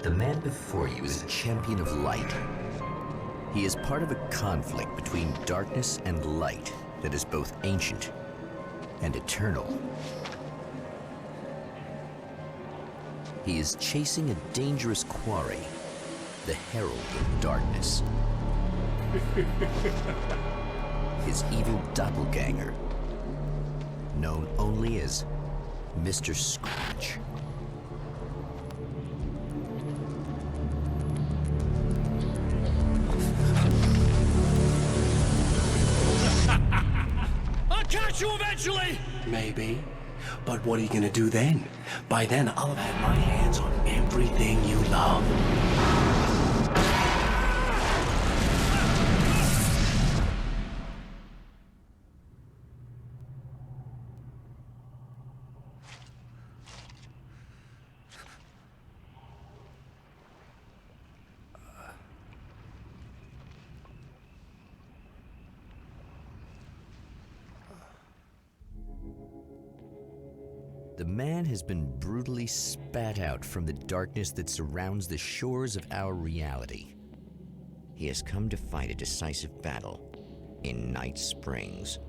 The man before you is a champion of light. He is part of a conflict between darkness and light that is both ancient and eternal. He is chasing a dangerous quarry, the Herald of Darkness. His evil doppelganger, known only as Mr. Scratch. I'll catch you eventually! Maybe. But what are you gonna do then? By then, I'll have had my hands on everything you love. The man has been brutally spat out from the darkness that surrounds the shores of our reality. He has come to fight a decisive battle in Night Springs.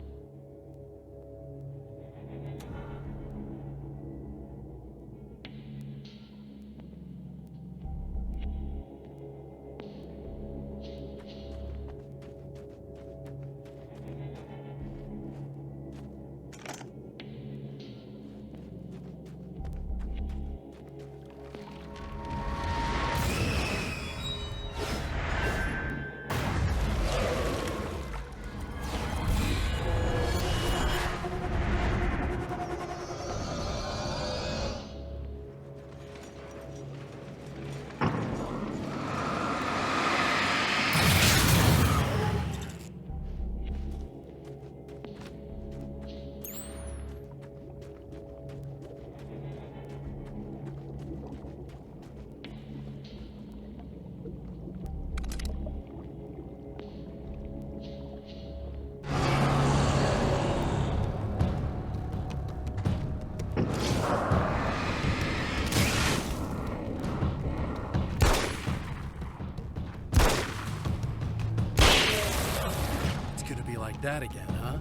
Like that again, huh?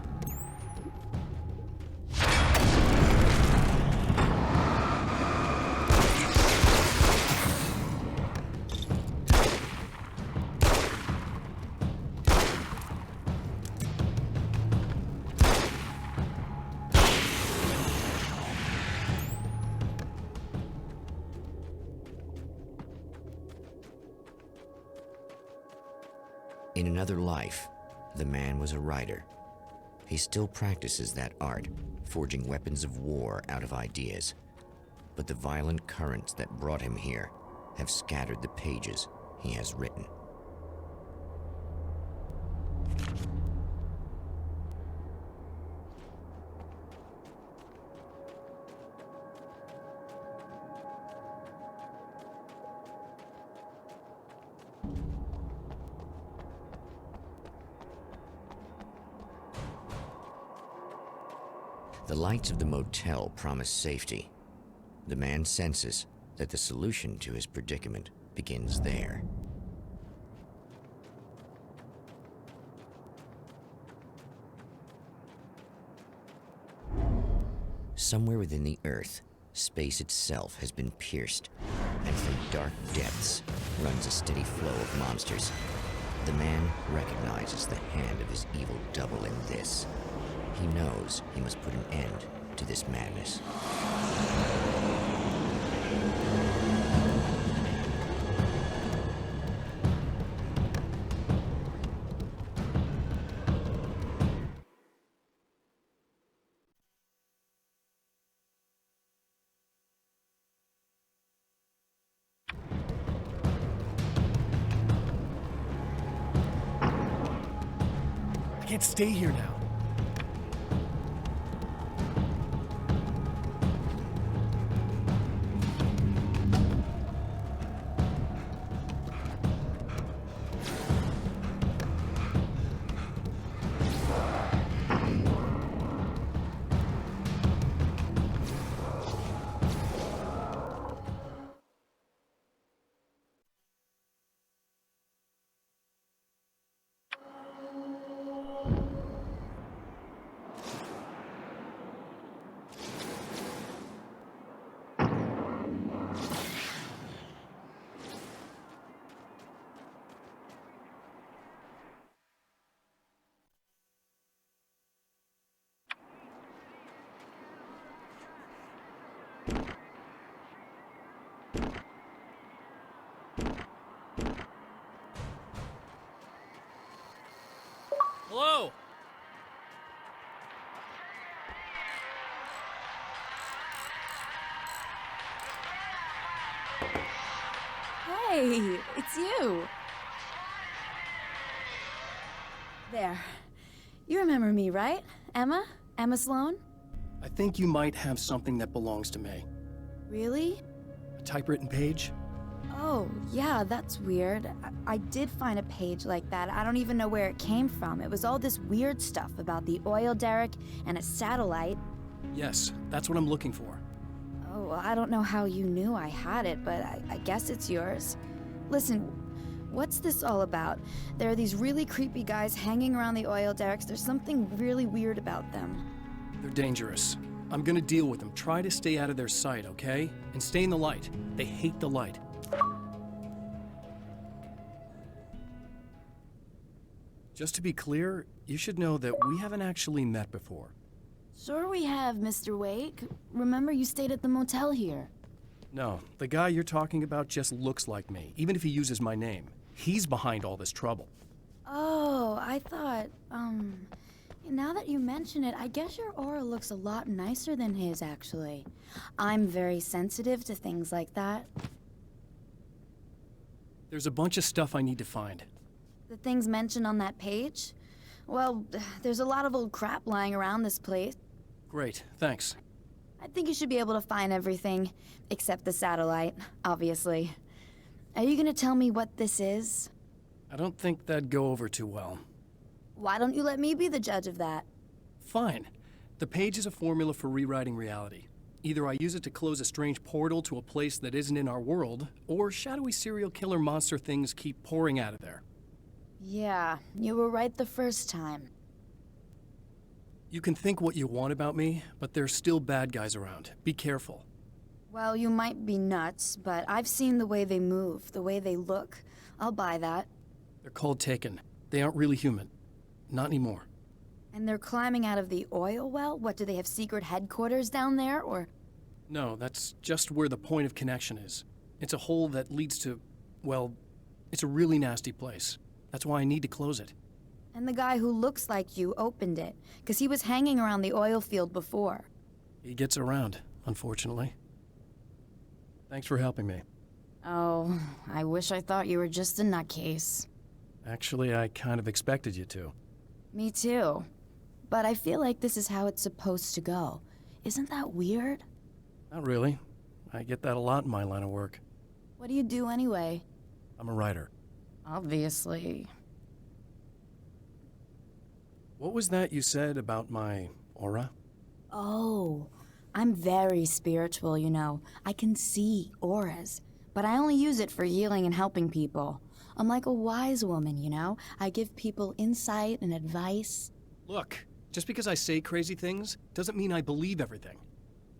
In another life, the man was a writer. He still practices that art, forging weapons of war out of ideas. But the violent currents that brought him here have scattered the pages he has written. The lights of the motel promise safety. The man senses that the solution to his predicament begins there. Somewhere within the Earth, space itself has been pierced, and from dark depths runs a steady flow of monsters. The man recognizes the hand of his evil double in this. He knows he must put an end to this madness. I can't stay here now. Hello? Hey, it's you. There. You remember me, right? Emma? Emma Sloan? I think you might have something that belongs to me. Really? A typewritten page? Oh, yeah, that's weird. I did find a page like that. I don't even know where it came from. It was all this weird stuff about the oil derrick and a satellite. Yes, that's what I'm looking for. Oh, well, I don't know how you knew I had it, but I guess it's yours. Listen, what's this all about? There are these really creepy guys hanging around the oil derricks. There's something really weird about them. They're dangerous. I'm gonna deal with them. Try to stay out of their sight, okay? And stay in the light. They hate the light. Just to be clear, you should know that we haven't actually met before. Sure we have, Mr. Wake. Remember you stayed at the motel here. No, the guy you're talking about just looks like me, even if he uses my name. He's behind all this trouble. Oh, I thought, now that you mention it, I guess your aura looks a lot nicer than his, actually. I'm very sensitive to things like that. There's a bunch of stuff I need to find. The things mentioned on that page? Well, there's a lot of old crap lying around this place. Great, thanks. I think you should be able to find everything, except the satellite, obviously. Are you gonna tell me what this is? I don't think that'd go over too well. Why don't you let me be the judge of that? Fine. The page is a formula for rewriting reality. Either I use it to close a strange portal to a place that isn't in our world, or shadowy serial killer monster things keep pouring out of there. Yeah, you were right the first time. You can think what you want about me, but there's still bad guys around. Be careful. Well, you might be nuts, but I've seen the way they move, the way they look. I'll buy that. They're called Taken. They aren't really human. Not anymore. And they're climbing out of the oil well? What, do they have secret headquarters down there, or...? No, that's just where the point of connection is. It's a hole that leads to, well, it's a really nasty place. That's why I need to close it. And the guy who looks like you opened it, because he was hanging around the oil field before. He gets around, unfortunately. Thanks for helping me. Oh, I wish I thought you were just a nutcase. Actually, I kind of expected you to. Me too. But I feel like this is how it's supposed to go. Isn't that weird? Not really. I get that a lot in my line of work. What do you do anyway? I'm a writer. Obviously. What was that you said about my aura? Oh, I'm very spiritual, you know. I can see auras, but I only use it for healing and helping people. I'm like a wise woman, you know? I give people insight and advice. Look, just because I say crazy things doesn't mean I believe everything.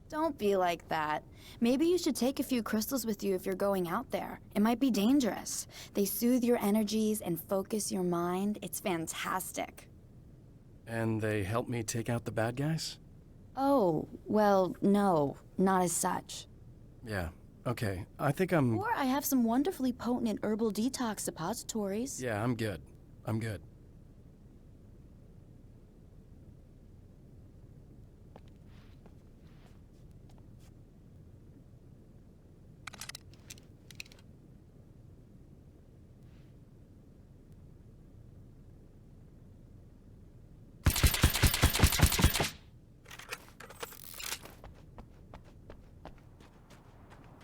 Don't be like that. Maybe you should take a few crystals with you if you're going out there. It might be dangerous. They soothe your energies and focus your mind. It's fantastic. And they help me take out the bad guys? Oh, well, no, not as such. Yeah, okay. I think I'm... Or I have some wonderfully potent and herbal detox suppositories. Yeah, I'm good. I'm good.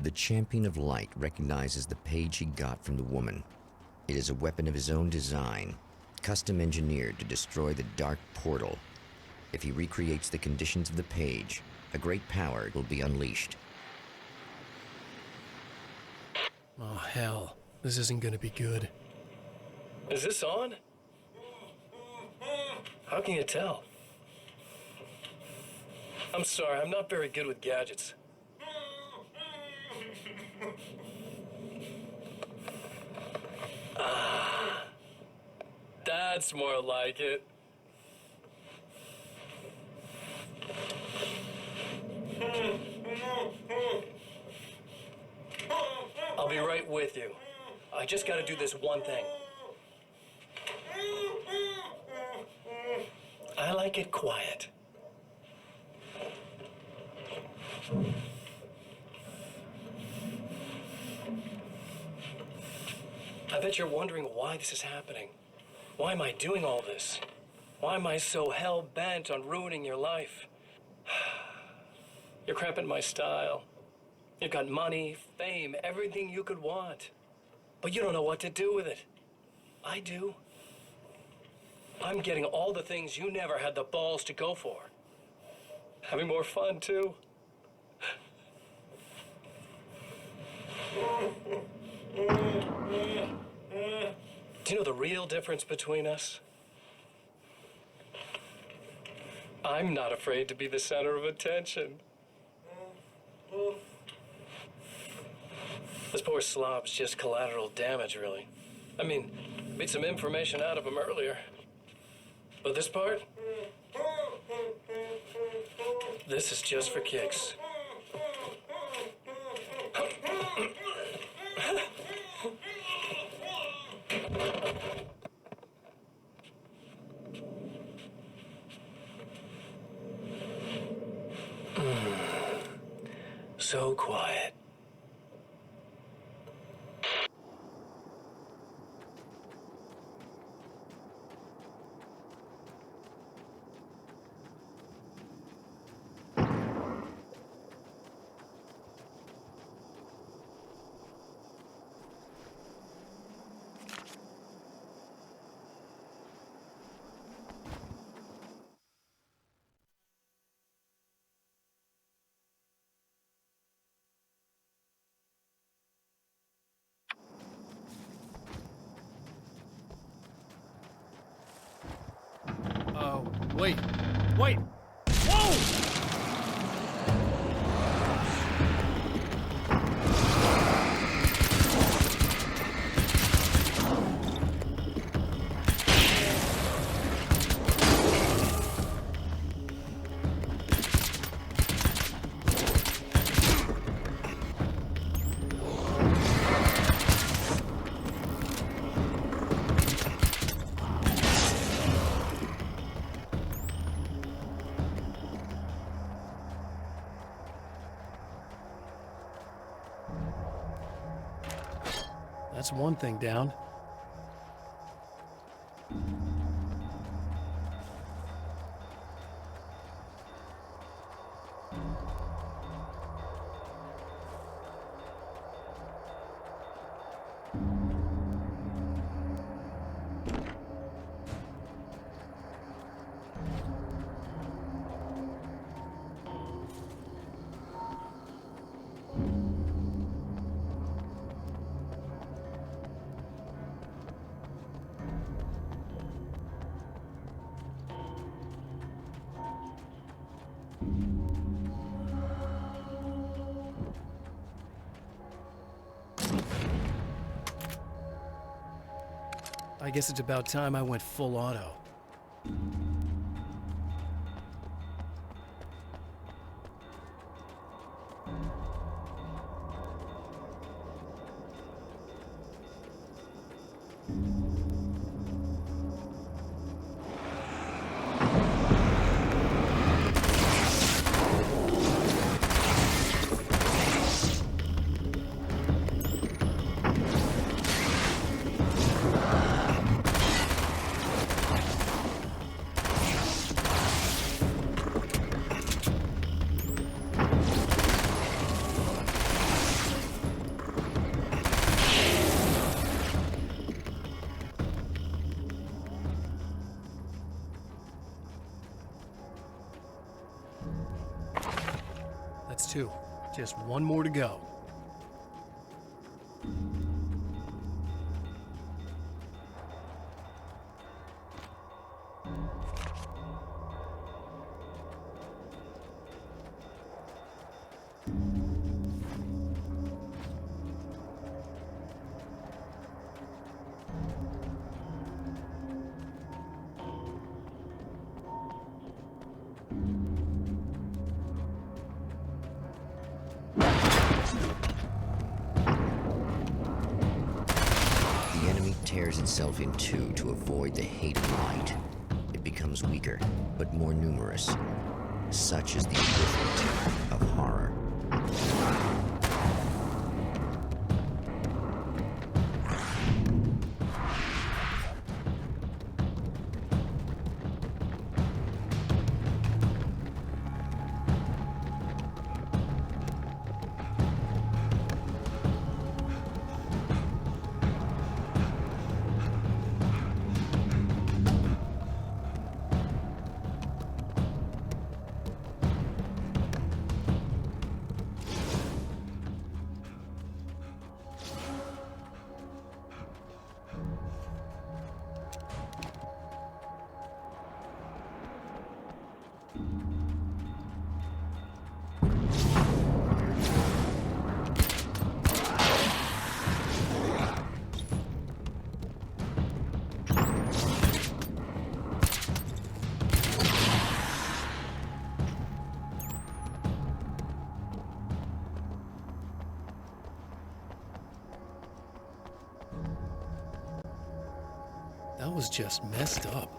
The Champion of Light recognizes the page he got from the woman. It is a weapon of his own design, custom engineered to destroy the dark portal. If he recreates the conditions of the page, a great power will be unleashed. Oh, hell. This isn't gonna be good. Is this on? How can you tell? I'm sorry, I'm not very good with gadgets. That's more like it. be right with you. I just gotta do this one thing. I like it quiet. I bet you're wondering why this is happening. Why am I doing all this? Why am I so hell-bent on ruining your life? You're cramping my style. You've got money, fame, everything you could want. But you don't know what to do with it. I do. I'm getting all the things you never had the balls to go for. Having more fun, too. Do you know the real difference between us? I'm not afraid to be the center of attention. This poor slob's just collateral damage, really. I mean, beat some information out of him earlier. But this part? This is just for kicks. So quiet. Wait. Wait! Whoa! That's one thing down. I guess it's about time I went full auto. That's two. Just one more to go. tears itself in two to avoid the hate of light. It becomes weaker, but more numerous. Such is the equivalent of horror. That was just messed up.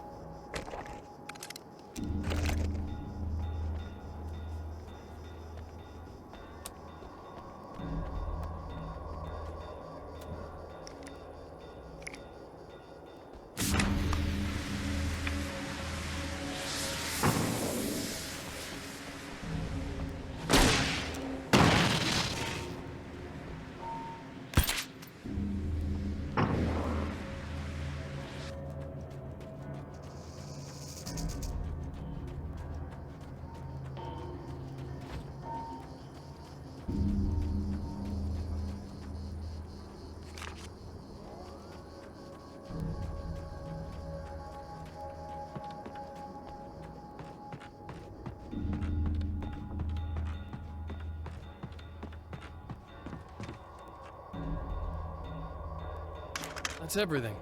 That's everything.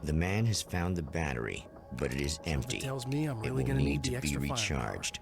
The man has found the battery, but it is empty. It tells me I'm It really will gonna need need to the be extra firepower. recharged.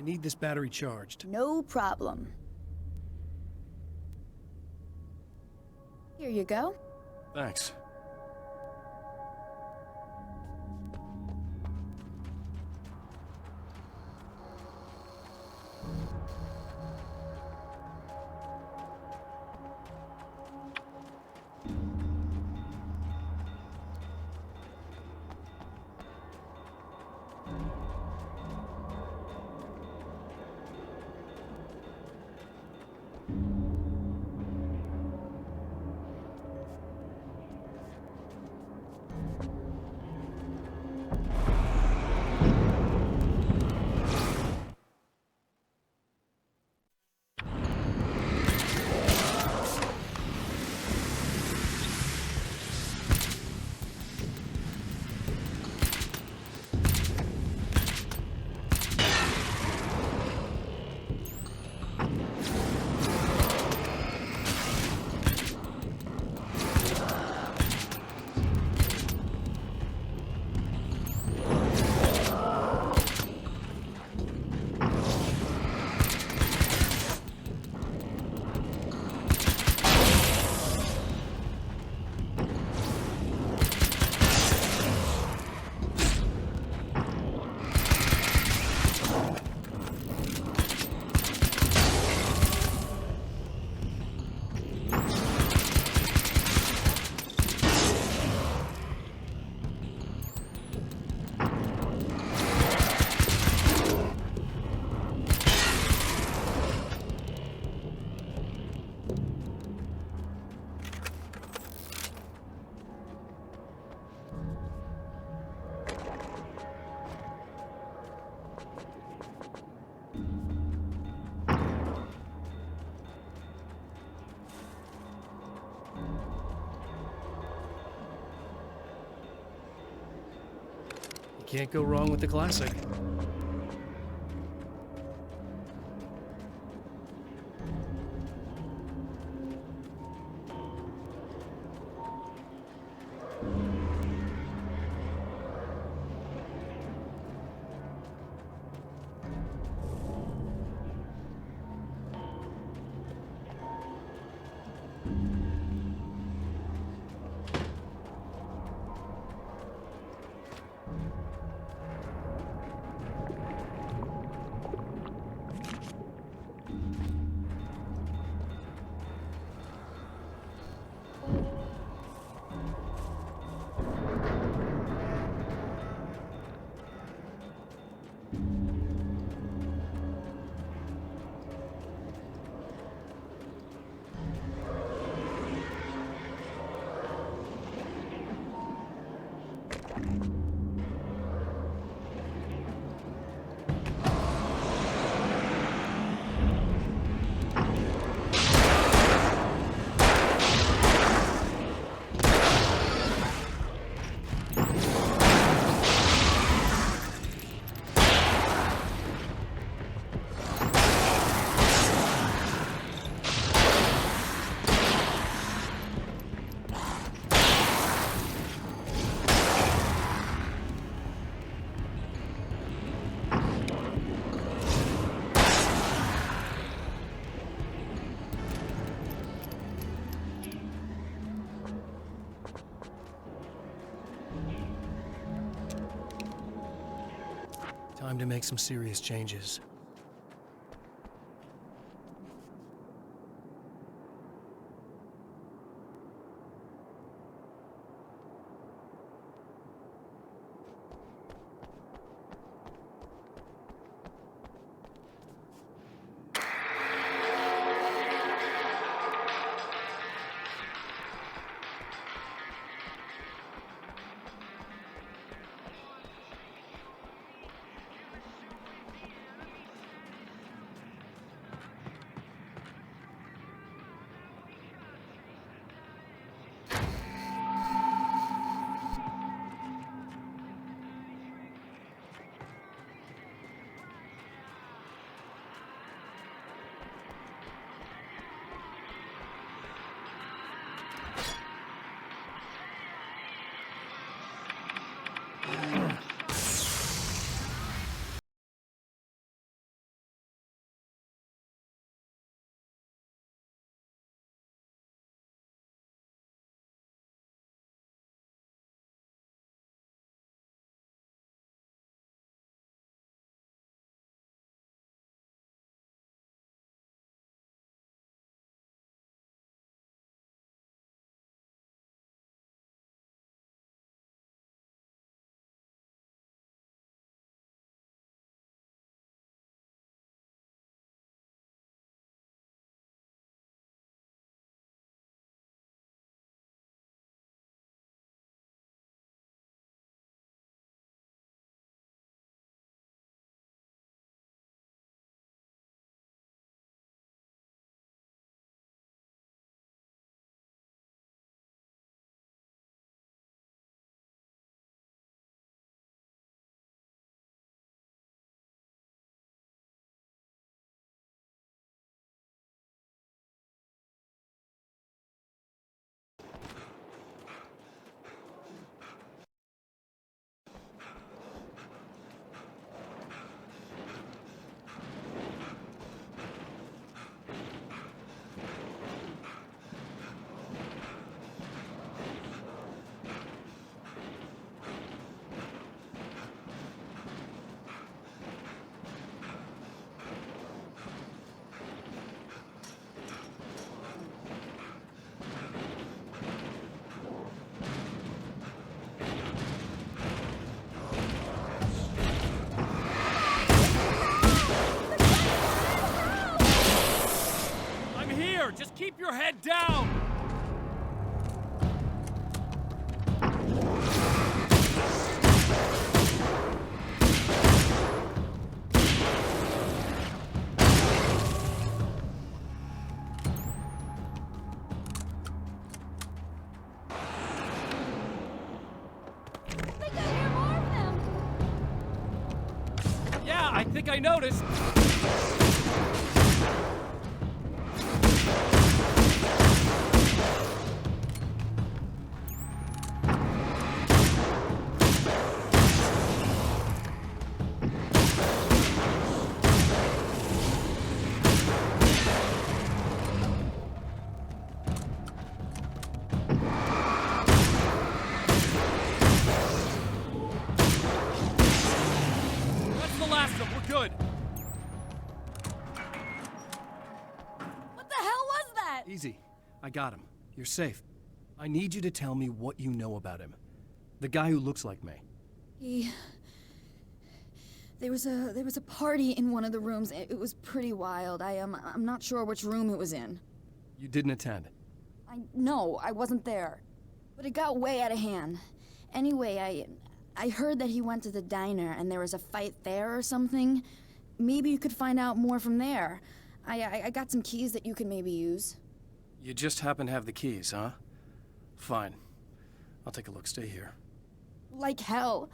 I need this battery charged. No problem. Here you go. Thanks. Can't go wrong with the classic. Time to make some serious changes. Just keep your head down! I think I hear more of them! Think I noticed? That's the last of them. We're good. What the hell was that? Easy. I got him. You're safe. I need you to tell me what you know about him. The guy who looks like me. There was a party in one of the rooms. It was pretty wild. I'm not sure which room it was in. You didn't attend. No, I wasn't there. But it got way out of hand. Anyway, I heard that he went to the diner and there was a fight there or something. Maybe you could find out more from there. I got some keys that you could maybe use. You just happen to have the keys, huh? Fine. I'll take a look. Stay here. Like hell.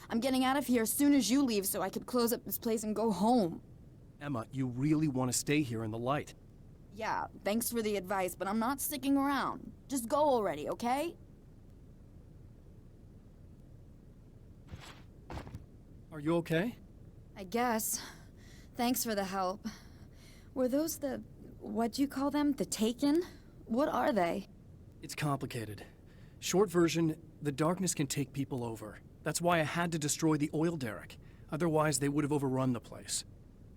I'm getting out of here as soon as you leave so I could close up this place and go home. Emma, you really want to stay here in the light. Yeah, thanks for the advice, but I'm not sticking around. Just go already, okay? Are you okay? I guess. Thanks for the help. Were those what'd you call them? The Taken? What are they? It's complicated. Short version, the darkness can take people over. That's why I had to destroy the oil derrick. Otherwise, they would have overrun the place.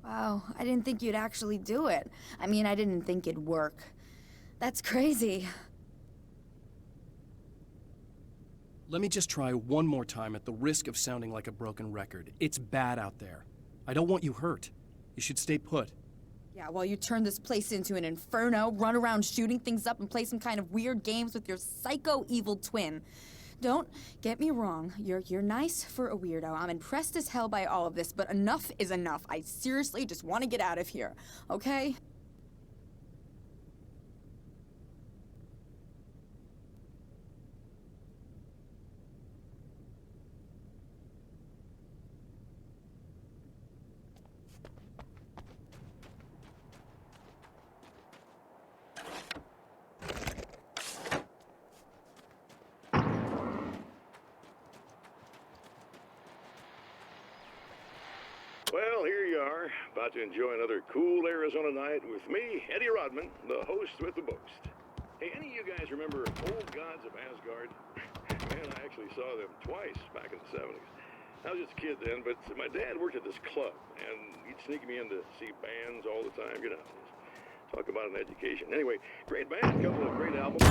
Wow, I didn't think you'd actually do it. I mean, I didn't think it'd work. That's crazy. Let me just try one more time at the risk of sounding like a broken record. It's bad out there. I don't want you hurt. You should stay put. Yeah, while you turn this place into an inferno, run around shooting things up and play some kind of weird games with your psycho evil twin. Don't get me wrong, you're nice for a weirdo. I'm impressed as hell by all of this, but enough is enough. I seriously just want to get out of here, okay? Well, here you are, about to enjoy another cool Arizona night with me, Eddie Rodman, the host with the boast. Hey, any of you guys remember Old Gods of Asgard? Man, I actually saw them twice back in the 70s. I was just a kid then, but my dad worked at this club, and he'd sneak me in to see bands all the time, you know. Talk about an education. Anyway, great band, a couple of great albums,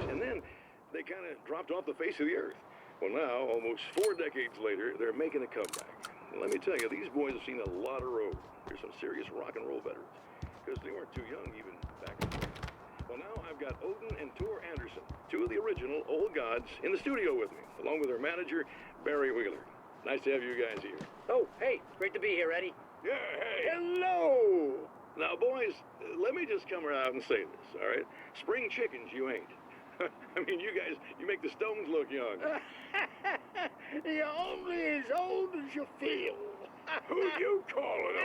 and then they kind of dropped off the face of the earth. Well, now, almost 4 decades later, they're making a comeback. And let me tell you, these boys have seen a lot of road. They're some serious rock and roll veterans, because they weren't too young even back then. Well, now I've got Odin and Tor Anderson, 2 of the original Old Gods, in the studio with me, along with their manager, Barry Wheeler. Nice to have you guys here. Oh, hey, great to be here, Eddie. Yeah, hey, hello! Now, boys, let me just come out and say this, all right? Spring chickens, you ain't. I mean, you guys, you make the Stones look young. You're only as old as you feel. Who you calling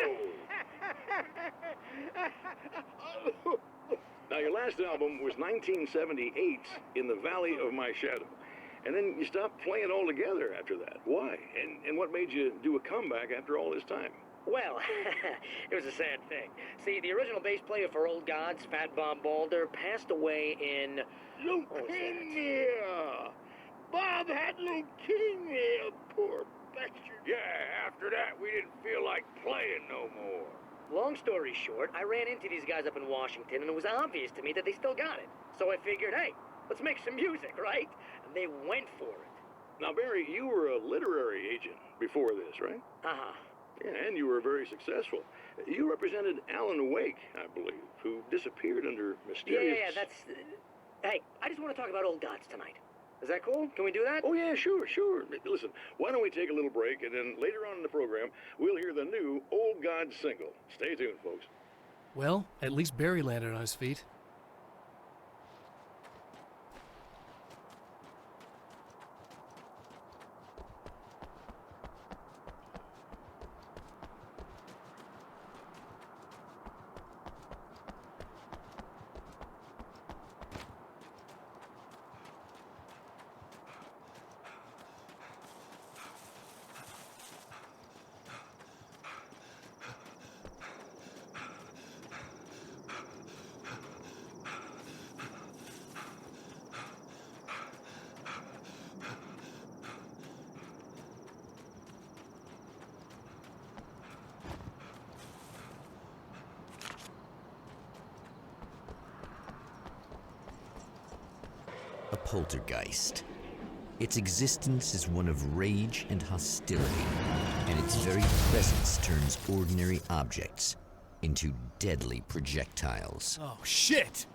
old? Now, your last album was 1978's In the Valley of My Shadow. And then you stopped playing altogether after that. Why? And what made you do a comeback after all this time? Well, it was a sad thing. See, the original bass player for Old Gods, Fat Bob Balder, passed away in... Leukemia! Bob had leukemia, poor bastard. Yeah, after that, we didn't feel like playing no more. Long story short, I ran into these guys up in Washington, and it was obvious to me that they still got it. So I figured, hey, let's make some music, right? And they went for it. Now, Barry, you were a literary agent before this, right? Uh-huh. Yeah, and you were very successful. You represented Alan Wake, I believe, who disappeared under mysterious... Yeah, that's... Hey, I just want to talk about Old Gods tonight. Is that cool? Can we do that? Oh, yeah, sure. Listen, why don't we take a little break, and then later on in the program, we'll hear the new Old Gods single. Stay tuned, folks. Well, at least Barry landed on his feet. poltergeist. Its existence is one of rage and hostility, and its very presence turns ordinary objects into deadly projectiles. Oh, shit!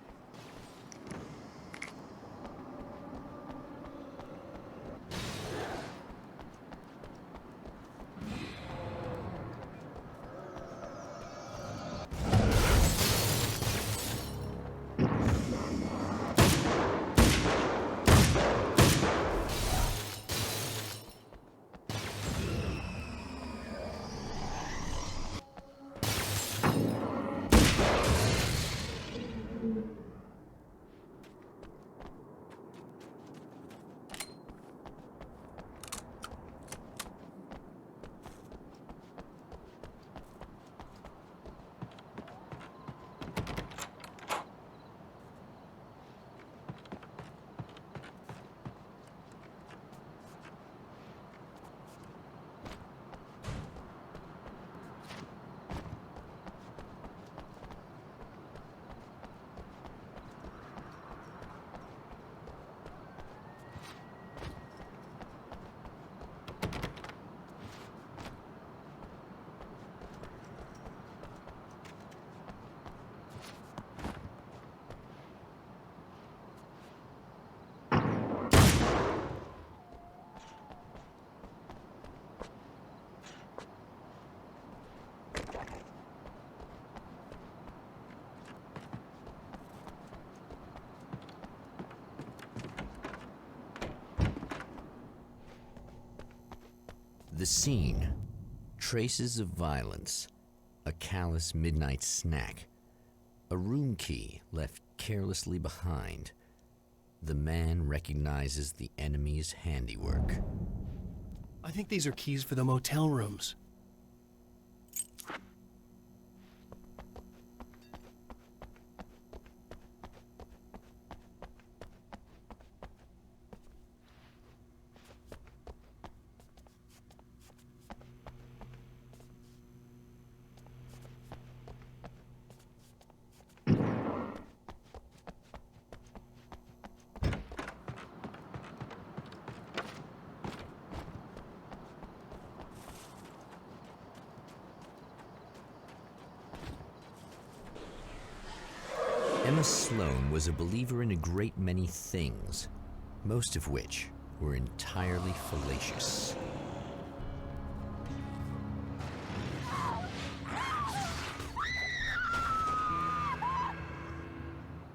The scene. Traces of violence. A callous midnight snack. A room key left carelessly behind. The man recognizes the enemy's handiwork. I think these are keys for the motel rooms. Emma Sloan was a believer in a great many things, most of which were entirely fallacious.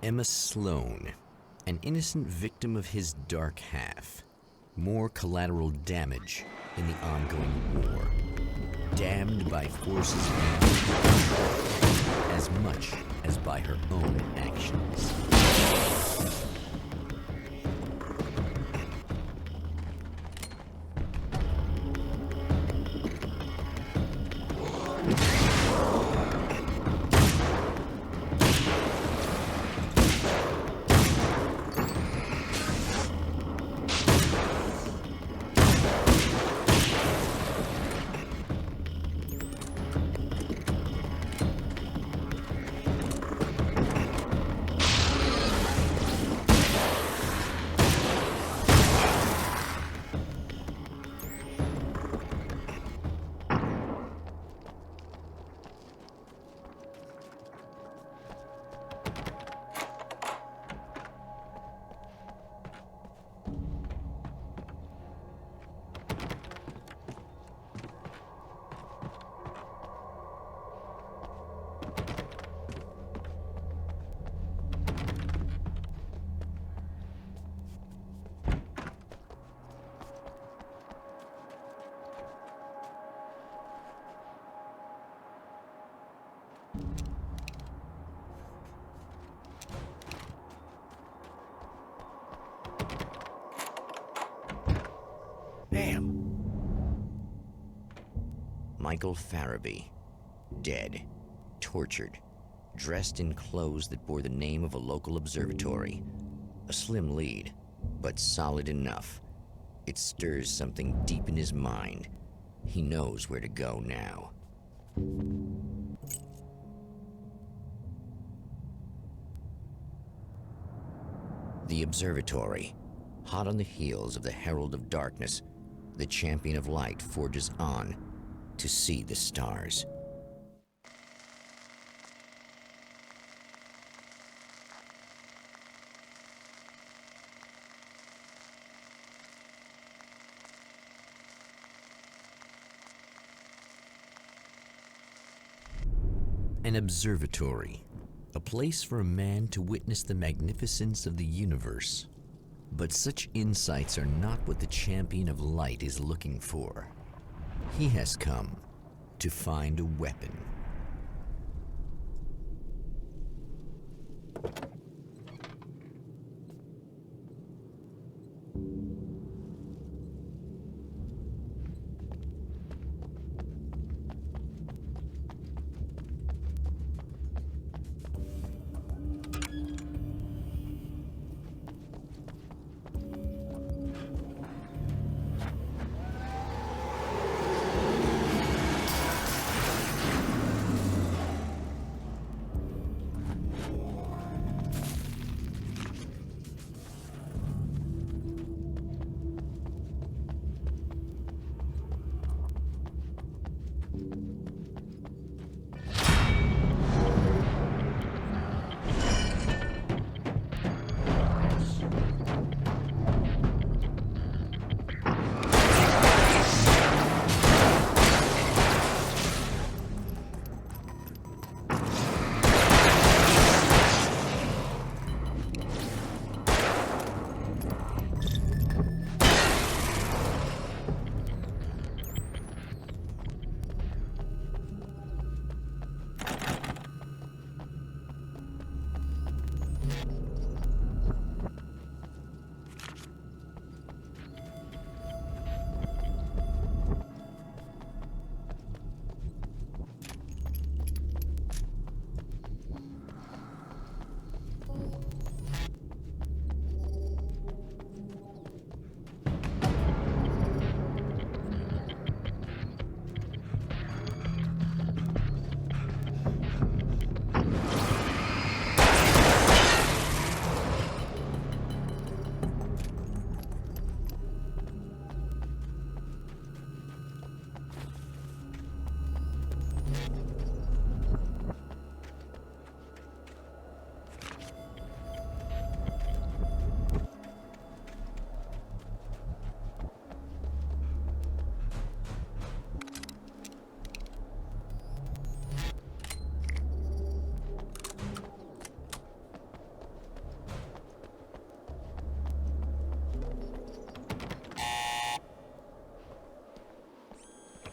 Emma Sloan, an innocent victim of his dark half. More collateral damage in the ongoing war. Damned by forces as much as by her own actions. Damn. Michael Farabee, dead, tortured, dressed in clothes that bore the name of a local observatory. A slim lead, but solid enough. It stirs something deep in his mind. He knows where to go now. The observatory, Hot on the heels of the Herald of Darkness, the Champion of Light forges on to see the stars. An observatory, a place for a man to witness the magnificence of the universe. But such insights are not what the Champion of Light is looking for. He has come to find a weapon.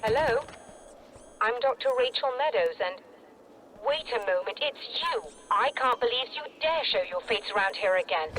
Hello? I'm Dr. Rachel Meadows, and... Wait a moment, it's you! I can't believe you dare show your face around here again.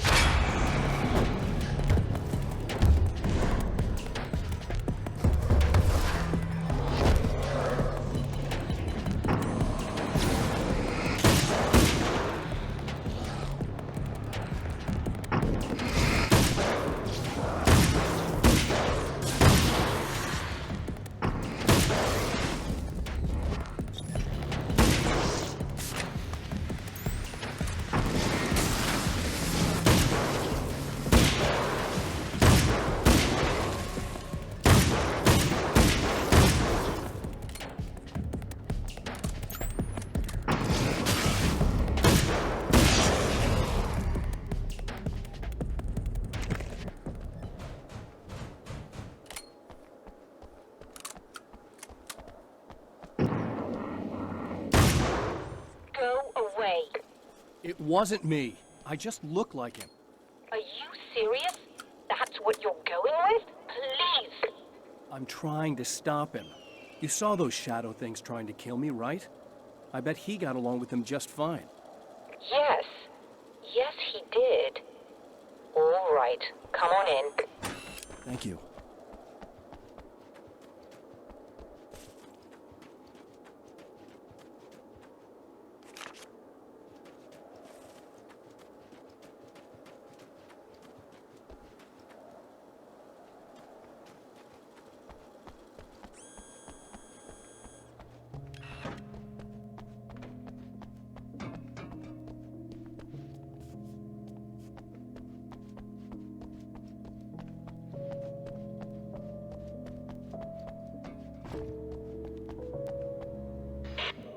It wasn't me. I just look like him. Are you serious? That's what you're going with? Please! I'm trying to stop him. You saw those shadow things trying to kill me, right? I bet he got along with them just fine. Yes. Yes, he did. All right. Come on in. Thank you.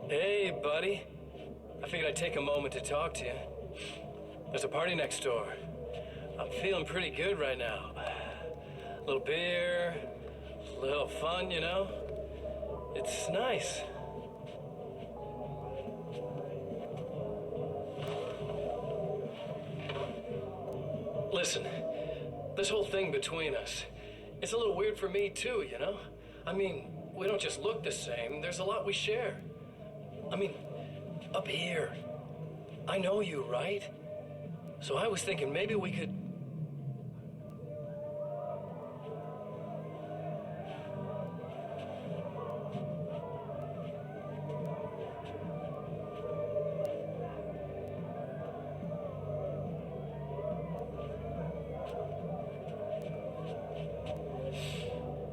Hey, buddy. I figured I'd take a moment to talk to you. There's a party next door. I'm feeling pretty good right now. A little beer, a little fun, you know? It's nice. Listen, this whole thing between us, it's a little weird for me too, you know? I mean, we don't just look the same, there's a lot we share. I mean, up here, I know you, right? So I was thinking maybe we could...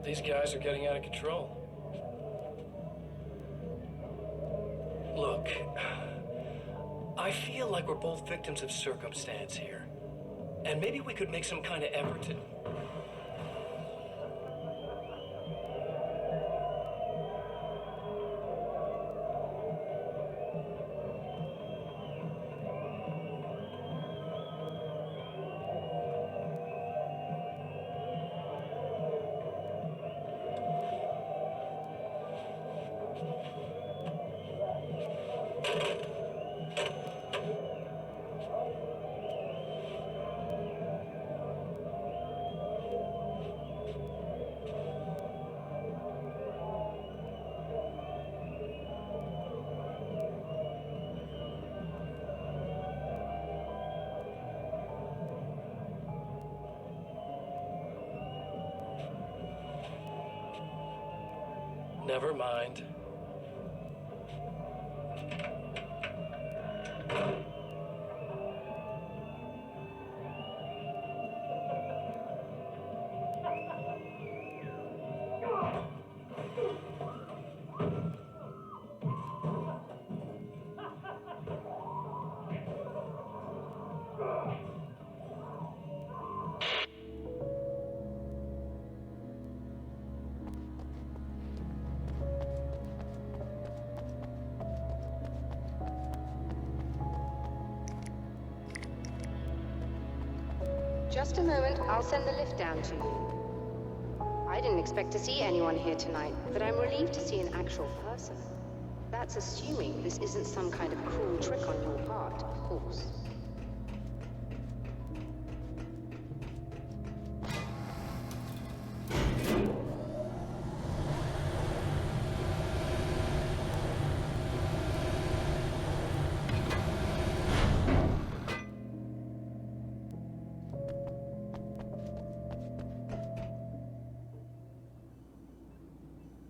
These guys are getting out of control. Look, I feel like we're both victims of circumstance here. And maybe we could make some kind of effort to... Never mind. Just a moment, I'll send the lift down to you. I didn't expect to see anyone here tonight, but I'm relieved to see an actual person. That's assuming this isn't some kind of cruel trick on your part, of course.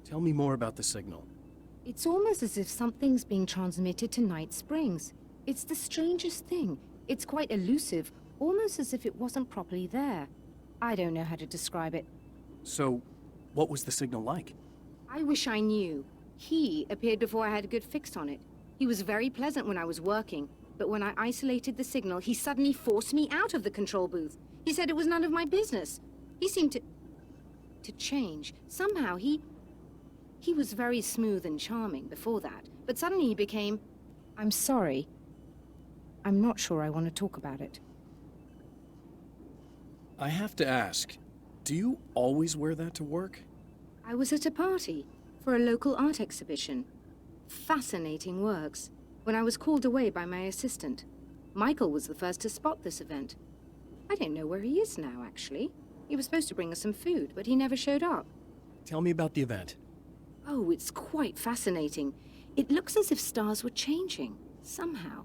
Tell me more about the signal. It's almost as if something's being transmitted to Night Springs. It's the strangest thing. It's quite elusive, almost as if it wasn't properly there. I don't know how to describe it. So, what was the signal like? I wish I knew. He appeared before I had a good fix on it. He was very pleasant when I was working, but when I isolated the signal, he suddenly forced me out of the control booth. He said it was none of my business. He seemed to change. Somehow he was very smooth and charming before that, but suddenly he became... I'm sorry. I'm not sure I want to talk about it. I have to ask, do you always wear that to work? I was at a party for a local art exhibition. Fascinating works. When I was called away by my assistant. Michael was the first to spot this event. I don't know where he is now, actually. He was supposed to bring us some food, but he never showed up. Tell me about the event. Oh, it's quite fascinating. It looks as if stars were changing, somehow.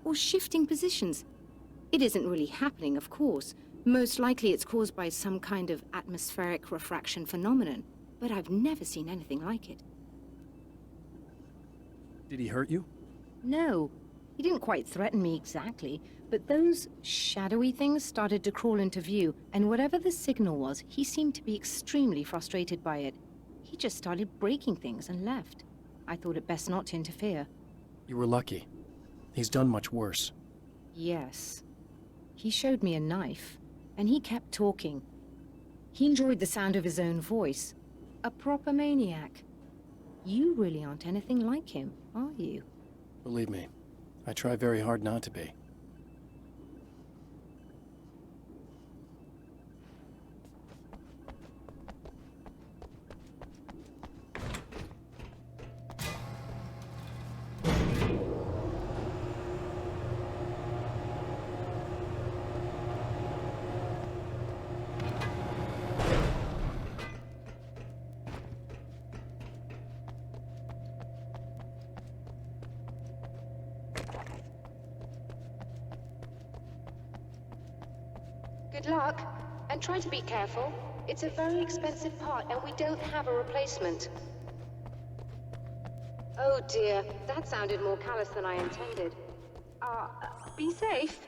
Or shifting positions. It isn't really happening, of course. Most likely it's caused by some kind of atmospheric refraction phenomenon. But I've never seen anything like it. Did he hurt you? No. He didn't quite threaten me exactly, but those shadowy things started to crawl into view, and whatever the signal was, he seemed to be extremely frustrated by it. He just started breaking things and left. I thought it best not to interfere. You were lucky. He's done much worse. Yes. He showed me a knife, and he kept talking. He enjoyed the sound of his own voice. A proper maniac. You really aren't anything like him, are you? Believe me, I try very hard not to be. Good luck, and try to be careful. It's a very expensive part, and we don't have a replacement. Oh dear, that sounded more callous than I intended. Be safe.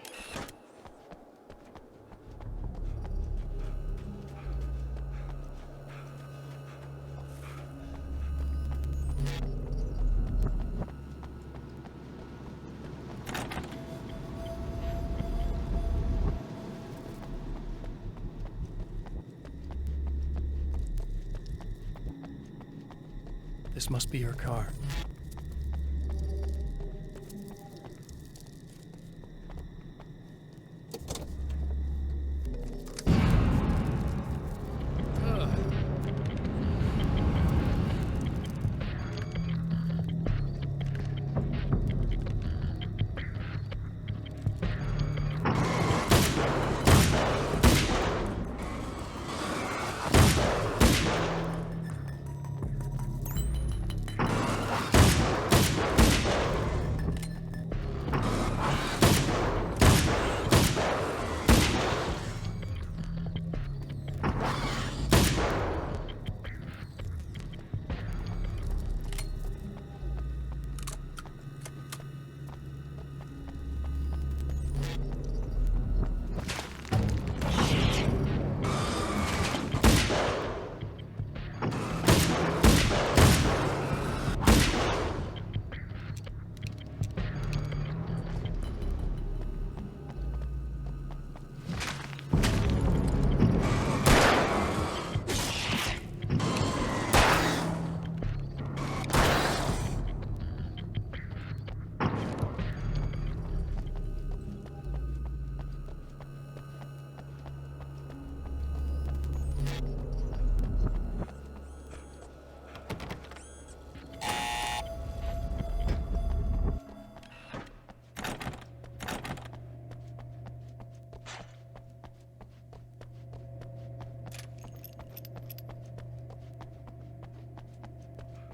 This must be her car.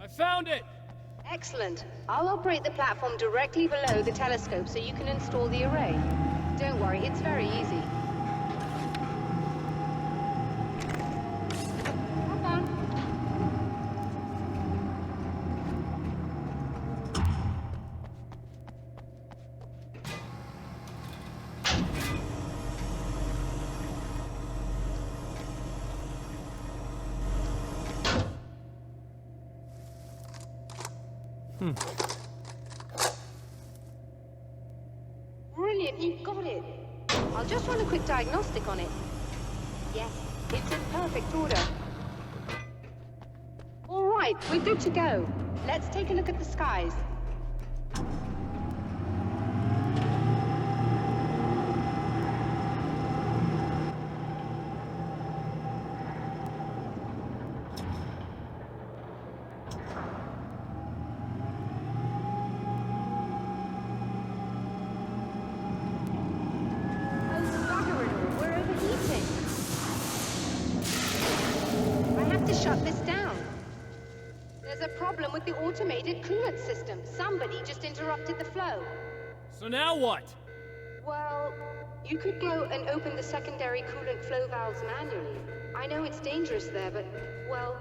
I found it! Excellent. I'll operate the platform directly below the telescope so you can install the array. Don't worry, it's very easy. Hop on. Brilliant, you got it. I'll just run a quick diagnostic on it. Yes, it's in perfect order. All right, we're good to go. Let's take a look at the skies. With the automated coolant system. Somebody just interrupted the flow. So now what? Well, you could go and open the secondary coolant flow valves manually. I know it's dangerous there, but, well...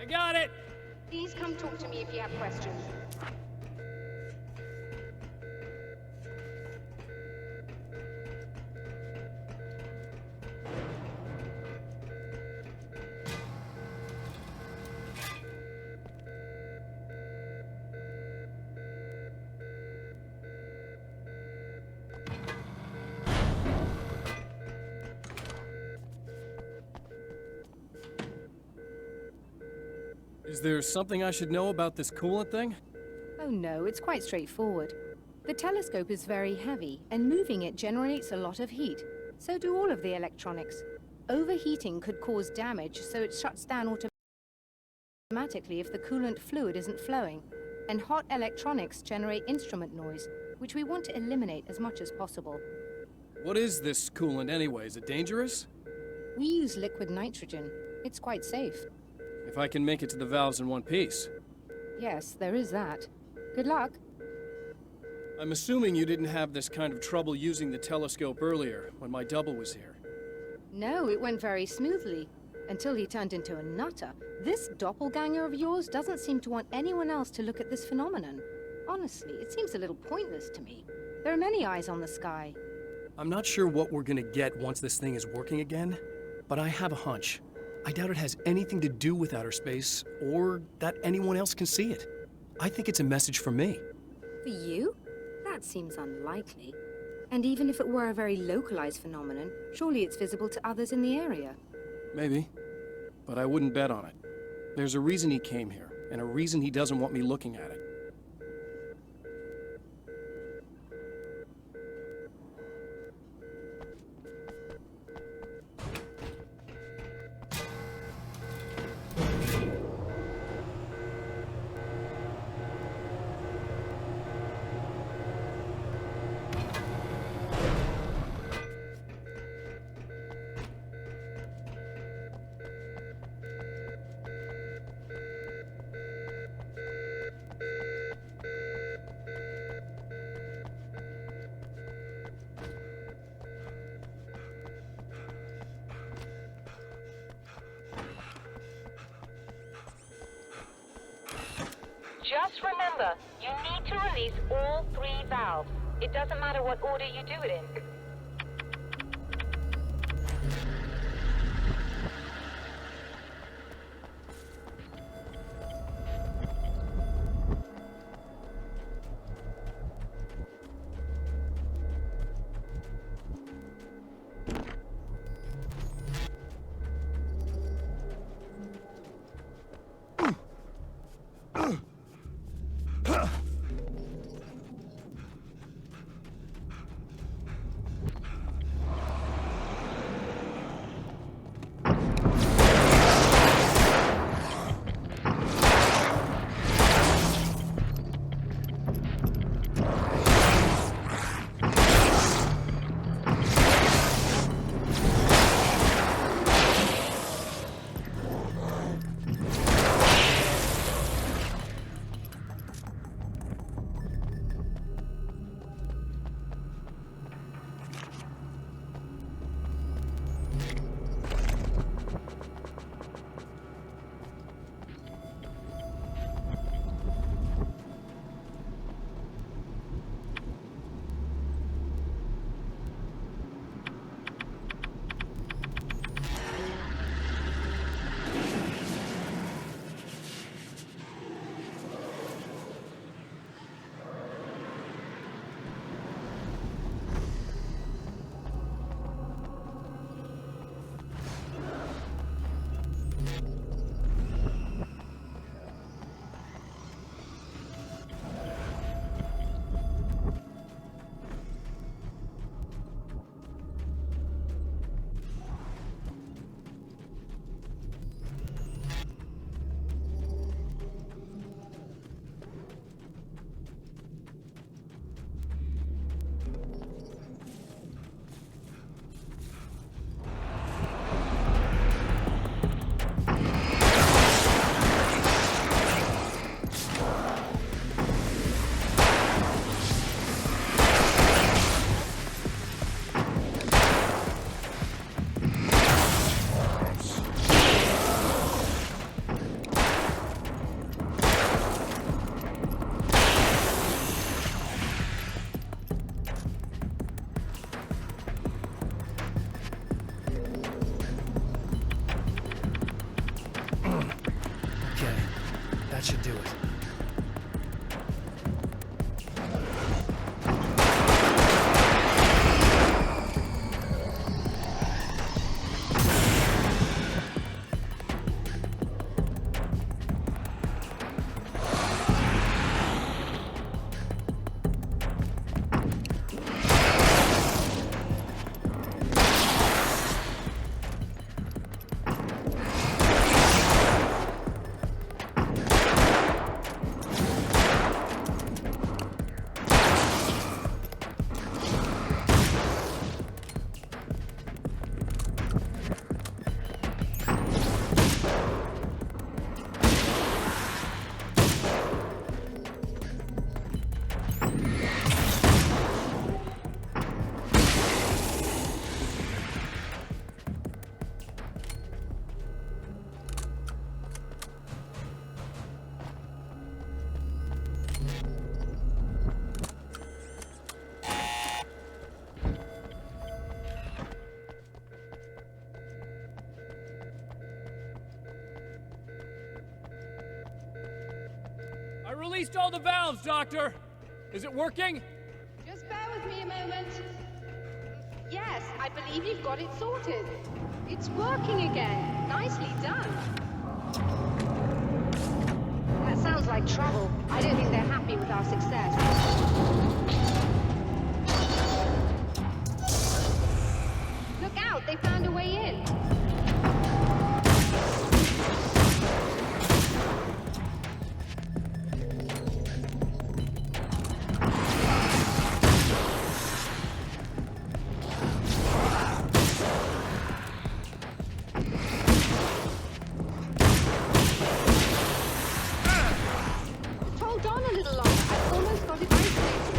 I got it! Please come talk to me if you have questions. Is there something I should know about this coolant thing? Oh no, it's quite straightforward. The telescope is very heavy, and moving it generates a lot of heat. So do all of the electronics. Overheating could cause damage, so it shuts down automatically if the coolant fluid isn't flowing. And hot electronics generate instrument noise, which we want to eliminate as much as possible. What is this coolant anyway? Is it dangerous? We use liquid nitrogen. It's quite safe. If I can make it to the valves in one piece. Yes, there is that. Good luck. I'm assuming you didn't have this kind of trouble using the telescope earlier, when my double was here. No, it went very smoothly. Until he turned into a nutter. This doppelganger of yours doesn't seem to want anyone else to look at this phenomenon. Honestly, it seems a little pointless to me. There are many eyes on the sky. I'm not sure what we're gonna get once this thing is working again, but I have a hunch. I doubt it has anything to do with outer space, or that anyone else can see it. I think it's a message from me. For you? That seems unlikely. And even if it were a very localized phenomenon, surely it's visible to others in the area. Maybe, but I wouldn't bet on it. There's a reason he came here, and a reason he doesn't want me looking at it. Just remember, you need to release all 3 valves. It doesn't matter what order you do it in. released all the valves, Doctor! Is it working? Just bear with me a moment. Yes, I believe you've got it sorted. It's working again. Nicely done. That sounds like trouble. I don't think they're happy with our success. Look out, they found a way in. Hold on a little longer. I've almost got it isolated.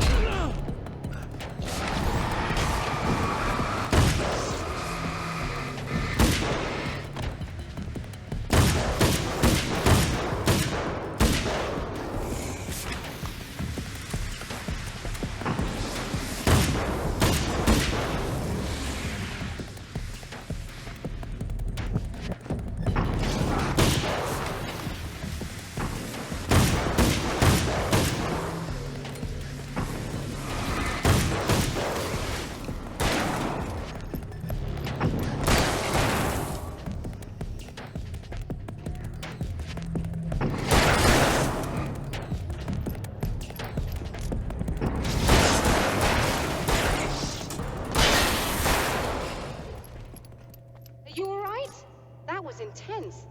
Intense.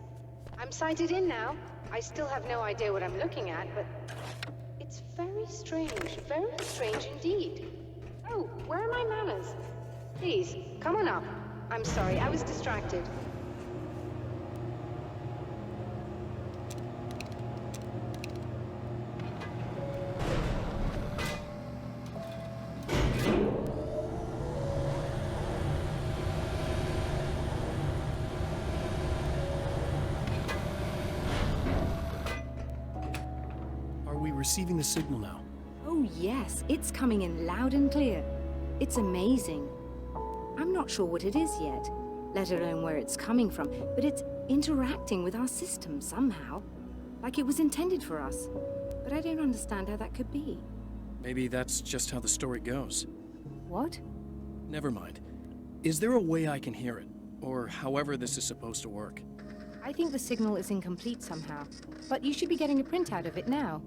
I'm sighted in now. I still have no idea what I'm looking at, but it's very strange indeed. Oh, where are my manners? Please, come on up. I'm sorry, I was distracted. Receiving the signal now. Oh yes, it's coming in loud and clear. It's amazing. I'm not sure what it is yet, let alone where it's coming from, but it's interacting with our system somehow, like it was intended for us. But I don't understand how that could be. Maybe that's just how the story goes. What? Never mind. Is there a way I can hear it? Or however this is supposed to work? I think the signal is incomplete somehow, but you should be getting a printout of it now.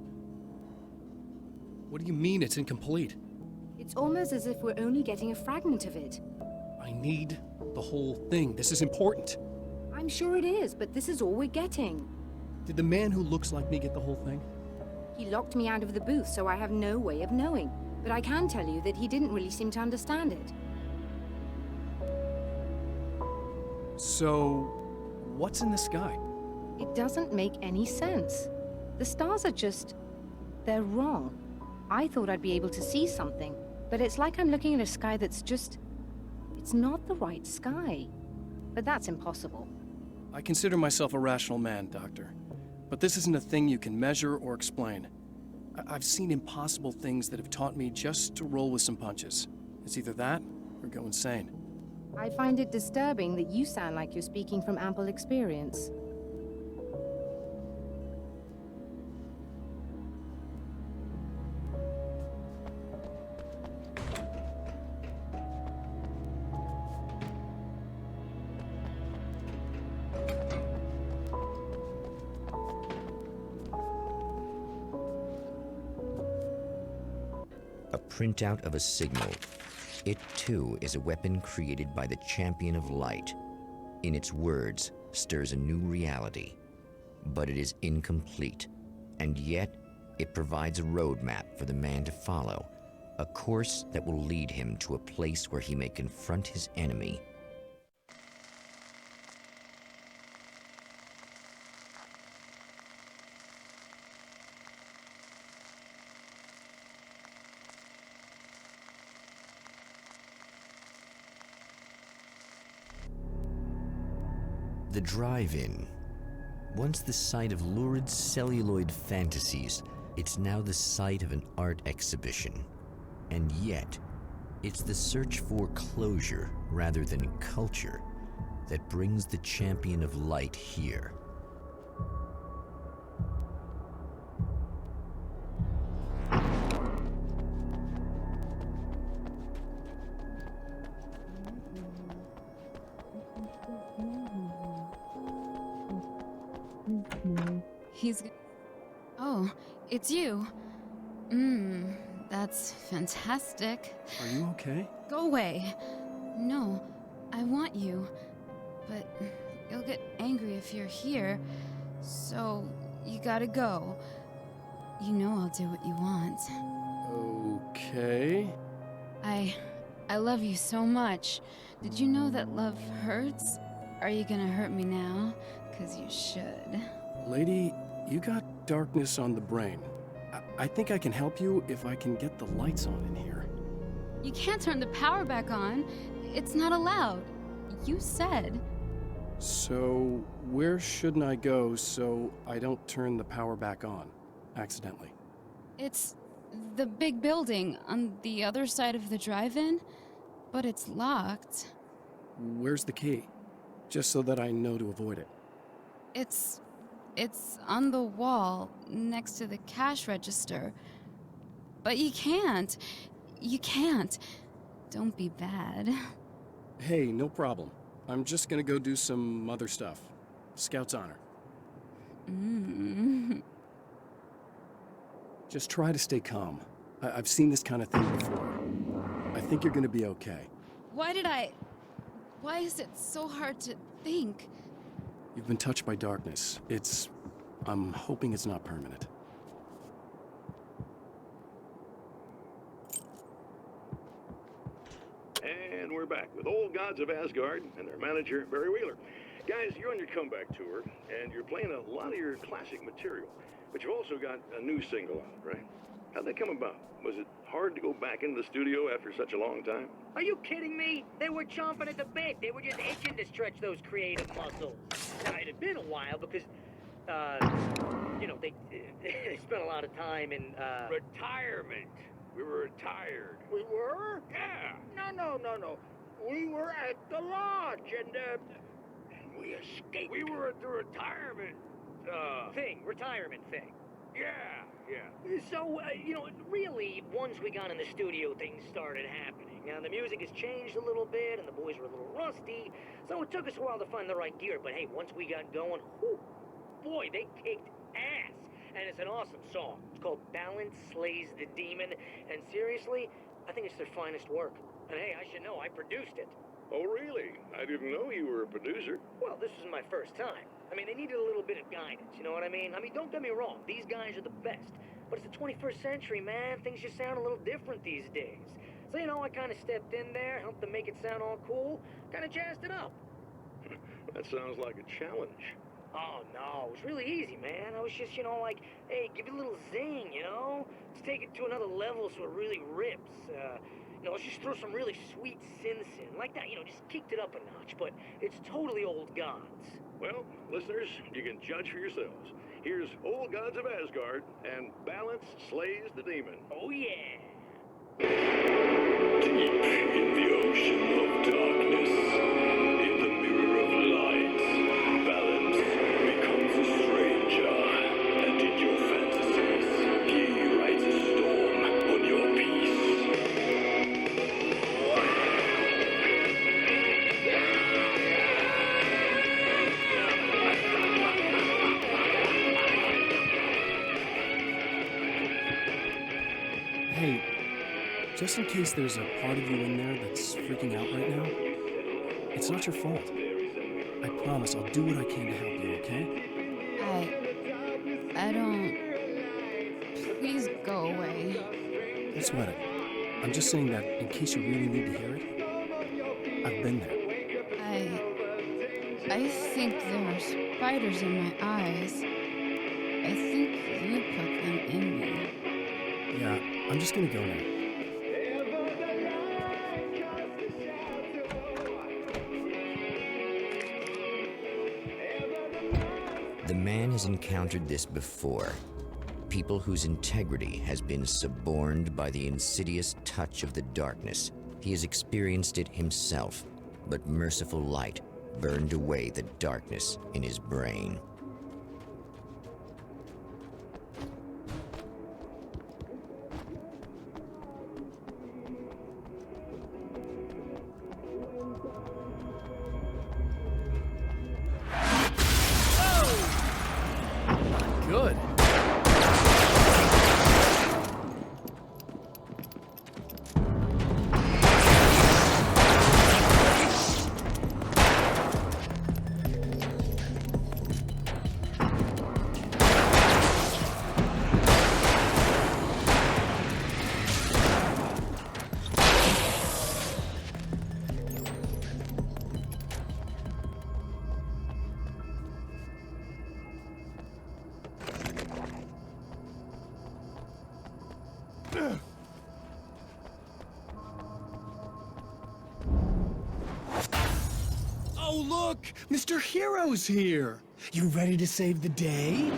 What do you mean it's incomplete? It's almost as if we're only getting a fragment of it. I need the whole thing. This is important. I'm sure it is, but this is all we're getting. Did the man who looks like me get the whole thing? He locked me out of the booth, so I have no way of knowing. But I can tell you that he didn't really seem to understand it. So, what's in the sky? It doesn't make any sense. The stars are just... they're wrong. I thought I'd be able to see something, but it's like I'm looking at a sky that's just... it's not the right sky. But that's impossible. I consider myself a rational man, Doctor. But this isn't a thing you can measure or explain. I've seen impossible things that have taught me just to roll with some punches. It's either that, or go insane. I find it disturbing that you sound like you're speaking from ample experience. A printout of a signal. It too is a weapon created by the Champion of Light. In its words, stirs a new reality. But it is incomplete, and yet it provides a roadmap for the man to follow, a course that will lead him to a place where he may confront his enemy. The drive-in. Once the site of lurid celluloid fantasies, it's now the site of an art exhibition. And yet, it's the search for closure rather than culture that brings the Champion of Light here. He's... Oh, it's you. That's fantastic. Are you okay? Go away. No, I want you. But you'll get angry if you're here, so you gotta go. You know I'll do what you want. Okay. I love you so much. Did you know that love hurts? Are you gonna hurt me now? 'Cause you should. Lady, you got darkness on the brain. I think I can help you if I can get the lights on in here. You can't turn the power back on. It's not allowed. You said. So, where shouldn't I go so I don't turn the power back on accidentally? It's the big building on the other side of the drive-in, but it's locked. Where's the key? Just so that I know to avoid it. It's on the wall next to the cash register. But you can't. You can't. Don't be bad. Hey, no problem. I'm just gonna go do some other stuff. Scout's honor. Just try to stay calm. I've seen this kind of thing before. I think you're gonna be okay. Why is it so hard to think? You've been touched by darkness. I'm hoping it's not permanent. And we're back with Old Gods of Asgard and their manager, Barry Wheeler. Guys, you're on your comeback tour, and you're playing a lot of your classic material, but you've also got a new single out, right? How'd that come about? Was it hard to go back into the studio after such a long time? Are you kidding me? They were chomping at the bit. They were just itching to stretch those creative muscles. Now, it had been a while because, they spent a lot of time in, Retirement. We were retired. We were? Yeah. No. We were at the lodge, and we escaped. We were at the retirement, retirement thing. Yeah. So, really, once we got in the studio, things started happening. Now, the music has changed a little bit, and the boys were a little rusty, so it took us a while to find the right gear. But hey, once we got going, boy, they kicked ass. And it's an awesome song. It's called Balance Slays the Demon, and seriously, I think it's their finest work. And hey, I should know, I produced it. Oh, really? I didn't know you were a producer. Well, this was my first time. I mean, they needed a little bit of guidance, you know what I mean? Don't get me wrong, these guys are the best. But it's the 21st century, man. Things just sound a little different these days. So, I kind of stepped in there, helped them make it sound all cool, kind of jazzed it up. That sounds like a challenge. Oh, no, it was really easy, man. I was just, hey, give it a little zing, Let's take it to another level so it really rips. Let's just throw some really sweet synths in. Like that, just kicked it up a notch, but it's totally Old Gods. Well, listeners, you can judge for yourselves. Here's Old Gods of Asgard, and Balance Slays the Demon. Oh, yeah. Deep in the ocean of darkness, in the mirror of light, balance becomes a stranger, and in your fantasies, he rides a storm on your peace. Hey, just in case there's a part of you in there that's freaking out right now, it's not your fault. I promise I'll do what I can to help you, okay? I don't... Please go away. Don't sweat it. I'm just saying that in case you really need to hear it, I've been there. I think there are spiders in my eyes. I think you put them in me. Yeah, I'm just gonna go now. The man has encountered this before. People whose integrity has been suborned by the insidious touch of the darkness. He has experienced it himself, but merciful light burned away the darkness in his brain. Look! Mr. Hero's here! You ready to save the day?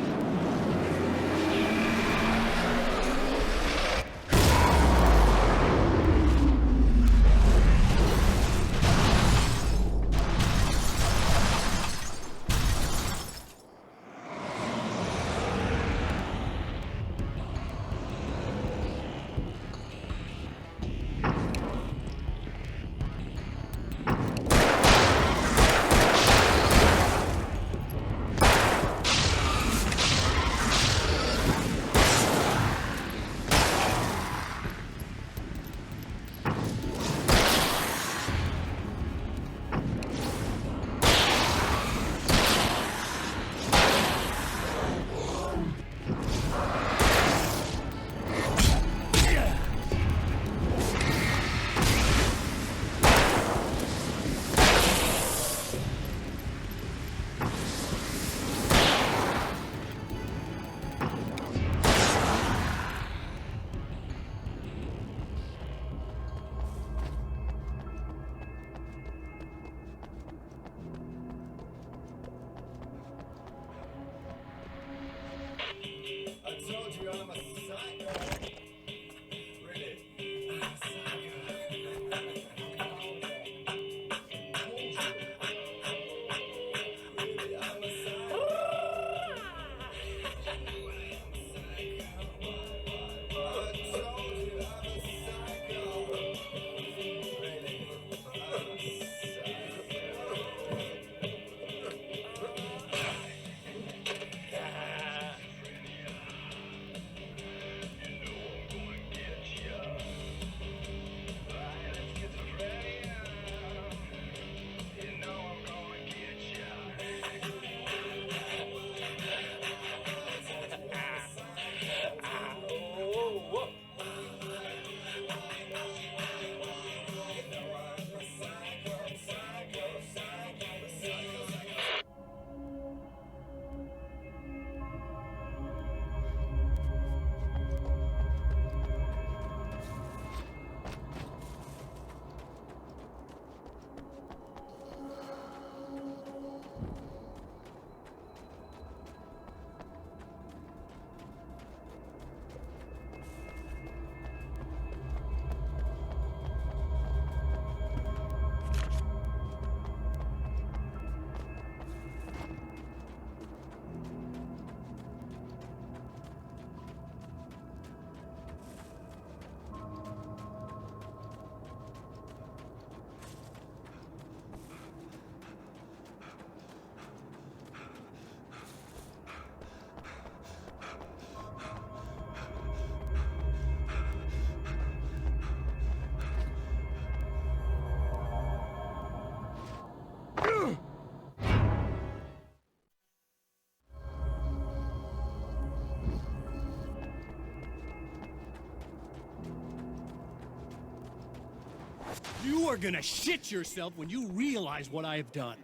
You are gonna shit yourself when you realize what I have done.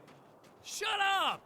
Shut up!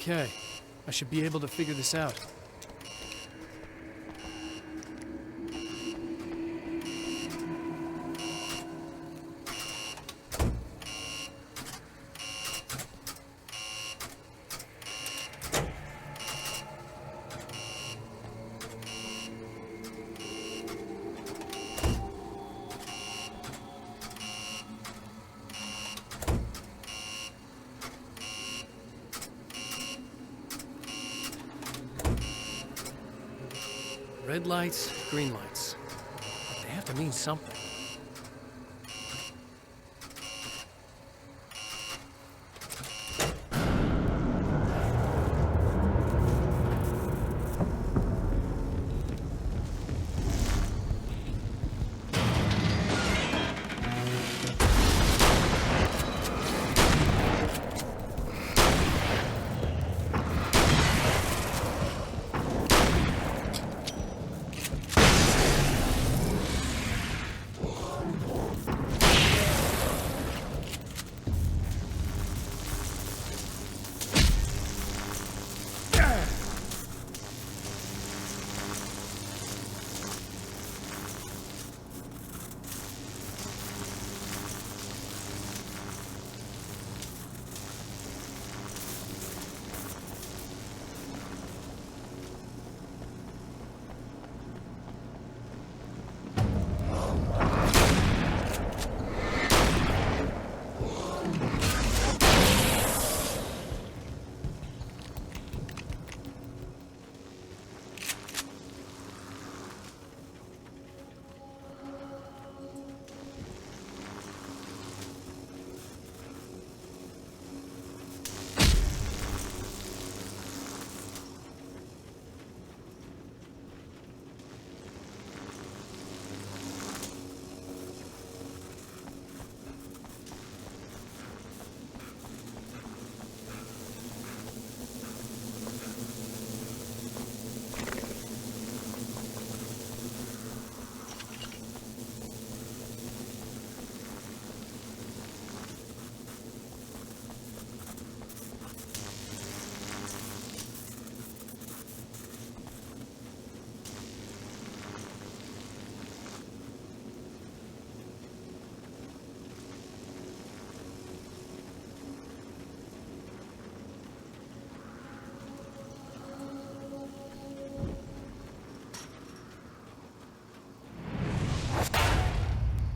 Okay, I should be able to figure this out. Red lights, green lights. They have to mean something.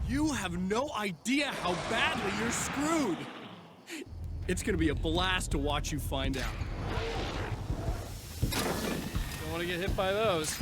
You have no idea how badly you're screwed. It's gonna be a blast to watch you find out. Don't want to get hit by those.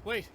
Wait.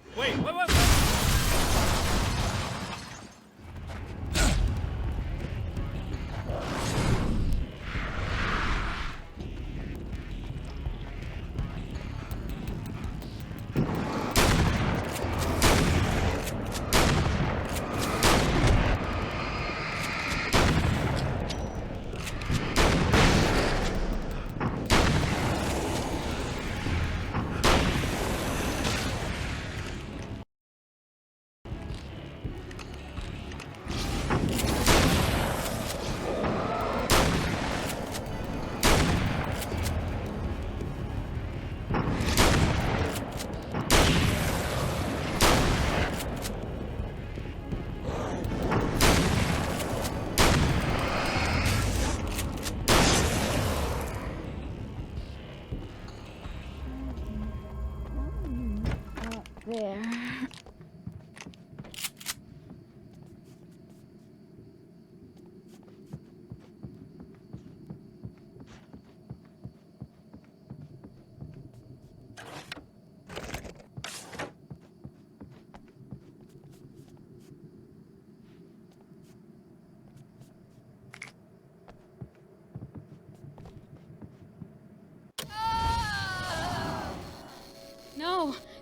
There.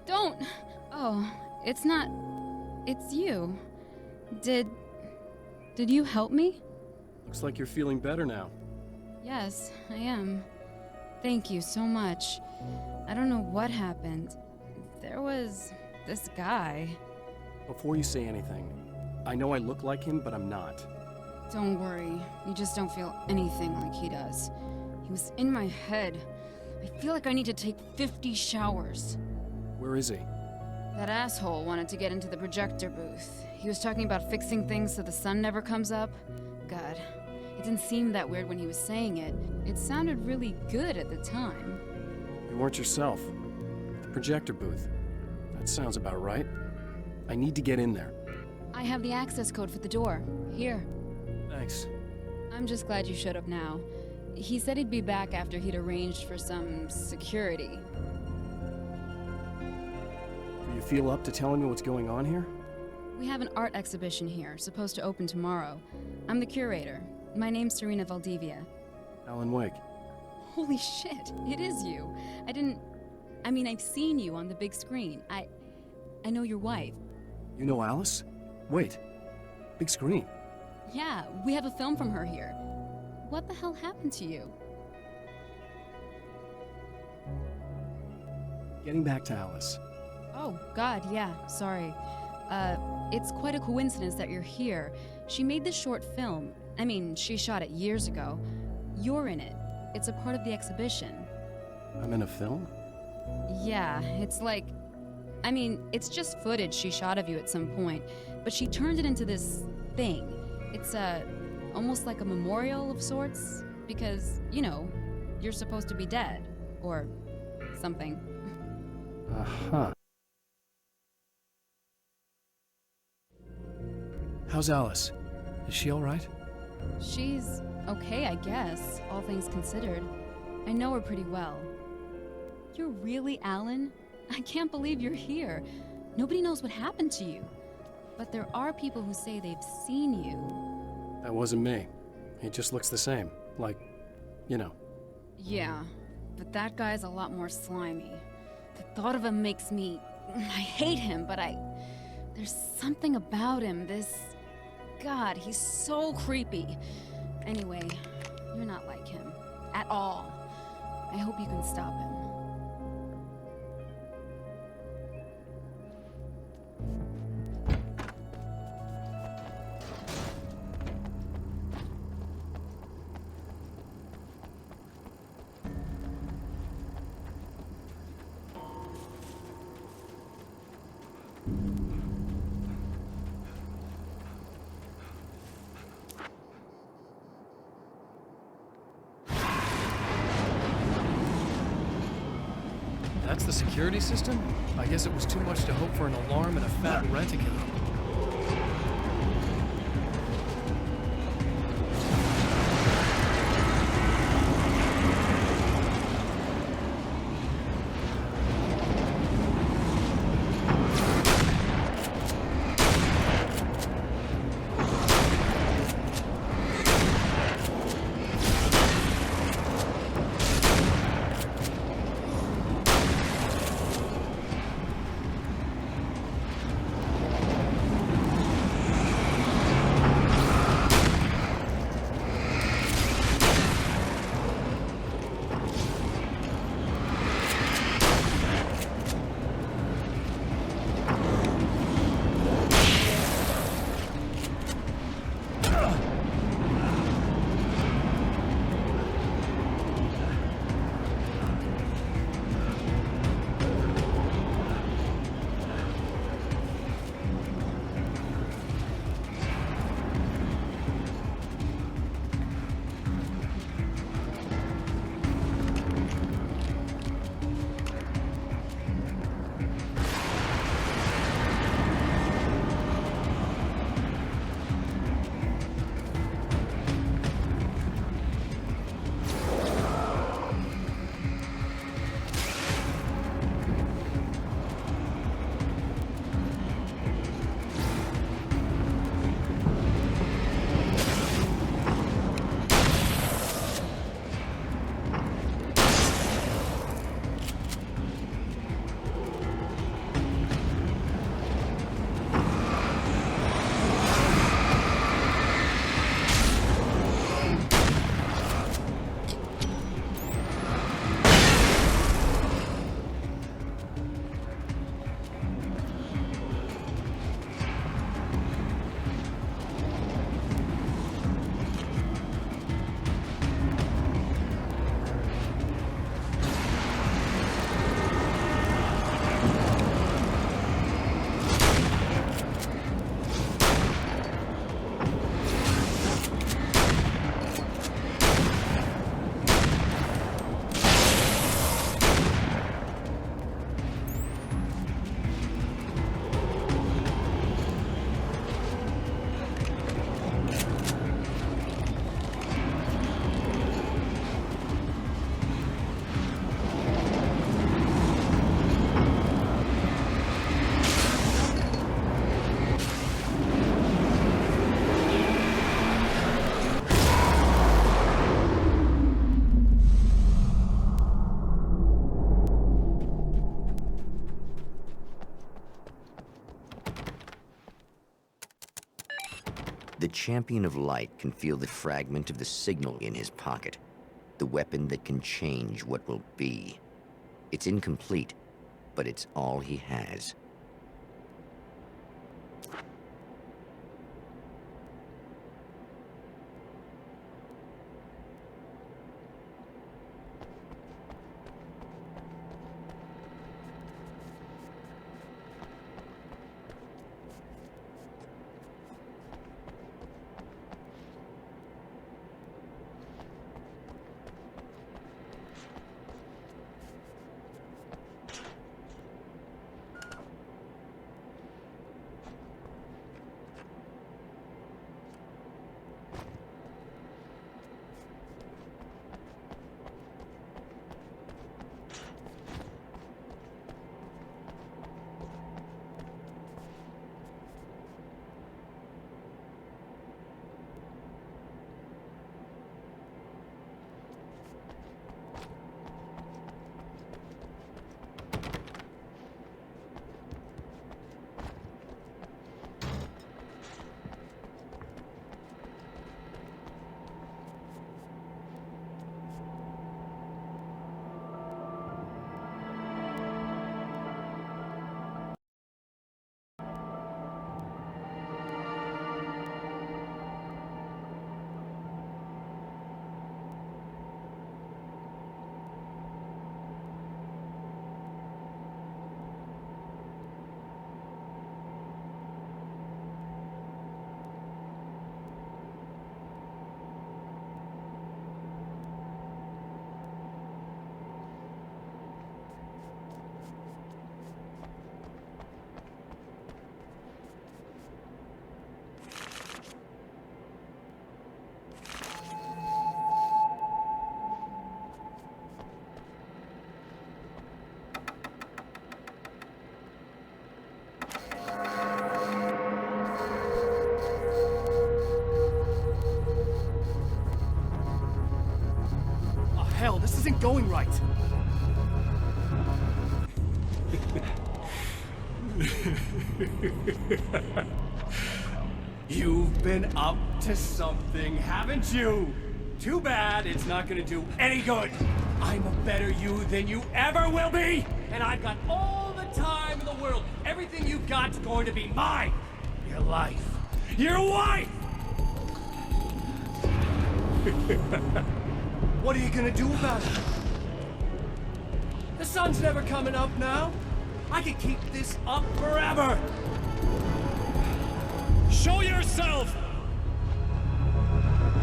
Don't! Oh, it's not... It's you. Did you help me? Looks like you're feeling better now. Yes, I am. Thank you so much. I don't know what happened. There was this guy. Before you say anything, I know I look like him, but I'm not. Don't worry. You just don't feel anything like he does. He was in my head. I feel like I need to take 50 showers. Where is he? That asshole wanted to get into the projector booth. He was talking about fixing things so the sun never comes up. God, it didn't seem that weird when he was saying it. It sounded really good at the time. You weren't yourself. The projector booth. That sounds about right. I need to get in there. I have the access code for the door. Here. Thanks. I'm just glad you showed up now. He said he'd be back after he'd arranged for some security. Do you feel up to telling me what's going on here? We have an art exhibition here, supposed to open tomorrow. I'm the curator. My name's Serena Valdivia. Alan Wake. Holy shit, it is you. I've seen you on the big screen. I know your wife. You know Alice? Wait. Big screen. Yeah, we have a film from her here. What the hell happened to you? Getting back to Alice. Oh, God, yeah, sorry. It's quite a coincidence that you're here. She made this short film. She shot it years ago. You're in it. It's a part of the exhibition. I'm in a film? Yeah, it's like... it's just footage she shot of you at some point, but she turned it into this thing. It's, almost like a memorial of sorts, because, you're supposed to be dead. Or something. Uh-huh. How's Alice? Is she all right? She's okay, I guess, all things considered. I know her pretty well. You're really Alan? I can't believe you're here. Nobody knows what happened to you. But there are people who say they've seen you. That wasn't me. He just looks the same. Like, Yeah, but that guy's a lot more slimy. The thought of him makes me... I hate him, but there's something about him, God, he's so creepy. Anyway, you're not like him. At all. I hope you can stop him. That's the security system? I guess it was too much to hope for an alarm and a fat rent-a-kit. The Champion of Light can feel the fragment of the signal in his pocket, the weapon that can change what will be. It's incomplete, but it's all he has. Hell, this isn't going right. You've been up to something, haven't you? Too bad it's not gonna do any good. I'm a better you than you ever will be, and I've got all the time in the world. Everything you've got's going to be mine. Your life. Your wife! What are you gonna do about it? The sun's never coming up now. I can keep this up forever. Show yourself!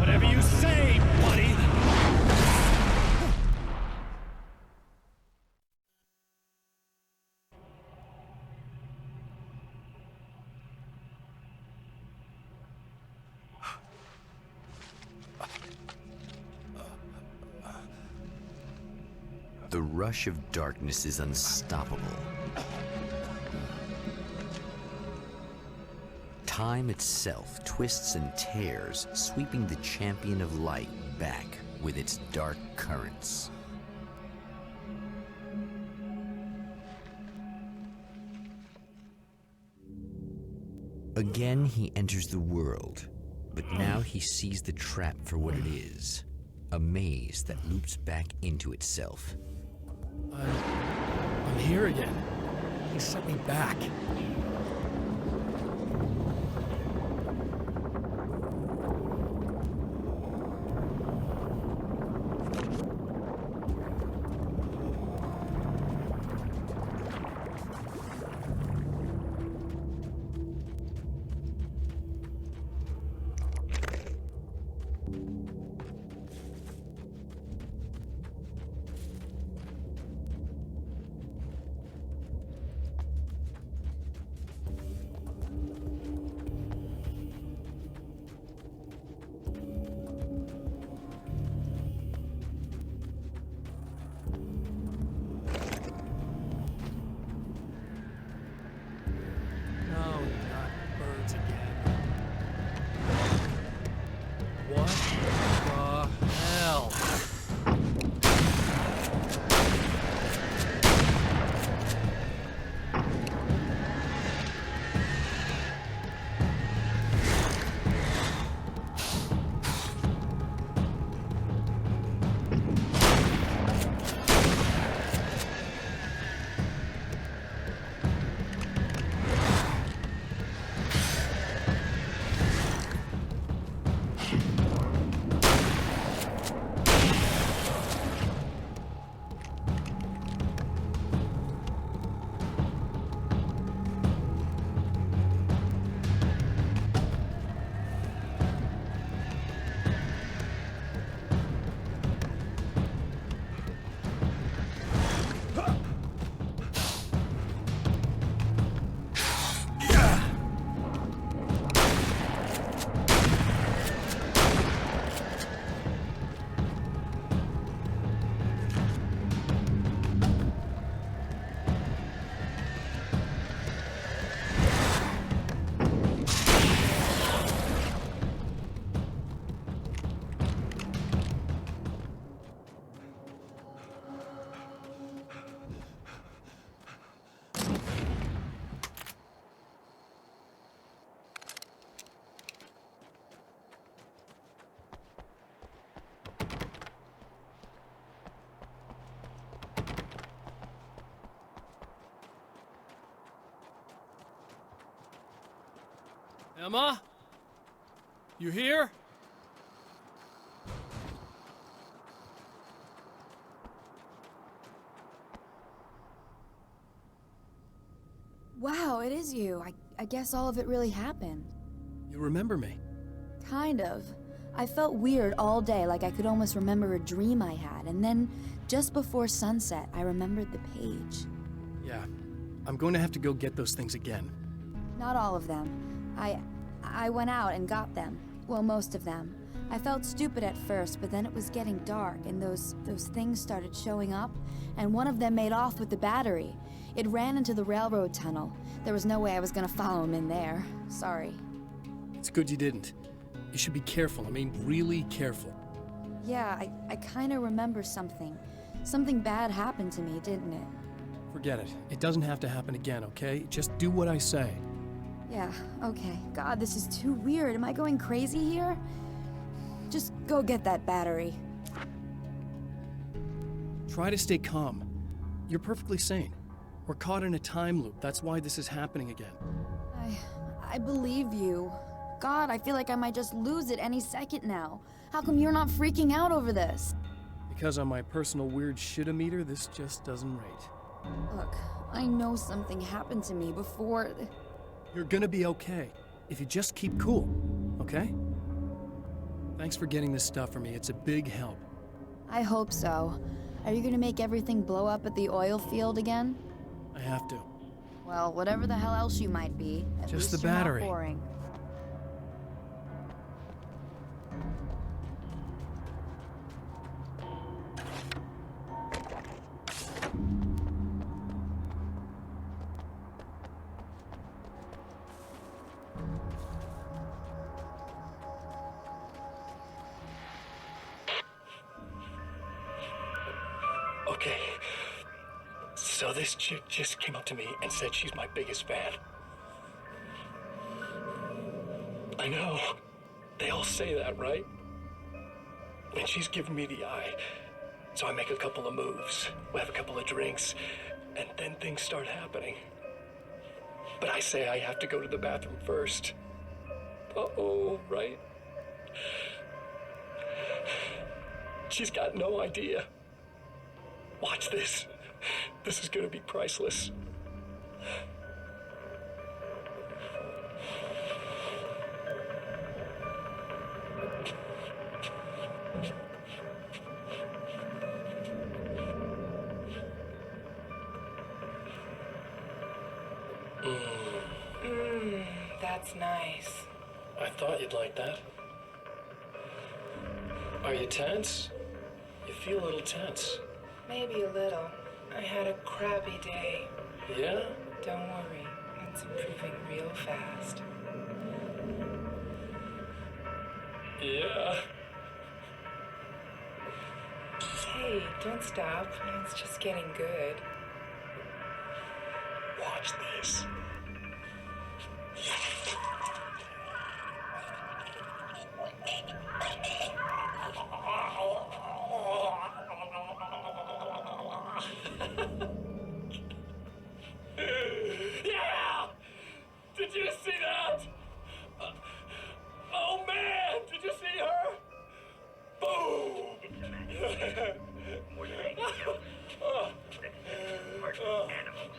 Whatever you say, buddy. The rush of darkness is unstoppable. Time itself twists and tears, sweeping the Champion of Light back with its dark currents. Again, he enters the world, but now he sees the trap for what it is. A maze that loops back into itself. I'm here again. He sent me back. Emma? You here? Wow, it is you. I guess all of it really happened. You remember me? Kind of. I felt weird all day, like I could almost remember a dream I had, and then, just before sunset, I remembered the page. Yeah. I'm going to have to go get those things again. Not all of them. I went out and got them. Well, most of them. I felt stupid at first, but then it was getting dark, and those things started showing up, and one of them made off with the battery. It ran into the railroad tunnel. There was no way I was gonna follow him in there. Sorry. It's good you didn't. You should be careful. I mean, really careful. Yeah, I kinda remember something. Something bad happened to me, didn't it? Forget it. It doesn't have to happen again, okay? Just do what I say. Yeah, okay. God, this is too weird. Am I going crazy here? Just go get that battery. Try to stay calm. You're perfectly sane. We're caught in a time loop. That's why this is happening again. I believe you. God, I feel like I might just lose it any second now. How come you're not freaking out over this? Because on my personal weird shit-o-meter, this just doesn't rate. Look, I know something happened to me before... You're gonna be okay, if you just keep cool, okay? Thanks for getting this stuff for me. It's a big help. I hope so. Are you gonna make everything blow up at the oil field again? I have to. Well, whatever the hell else you might be, at Just least the you're battery. Not boring. Okay. So this chick just came up to me and said she's my biggest fan. I know. They all say that, right? And she's giving me the eye. So I make a couple of moves. We have a couple of drinks. And then things start happening. But I say I have to go to the bathroom first. Uh-oh, right? She's got no idea. Watch this. This is gonna be priceless. That's nice. I thought you'd like that. Are you tense? You feel a little tense. Maybe a little. I had a crappy day. Yeah? Don't worry. It's improving real fast. Yeah. Hey, don't stop. It's just getting good. Watch this. Yeah! Did you see that? Oh man! Did you see her? Boom! More than anything else, that's part of animals.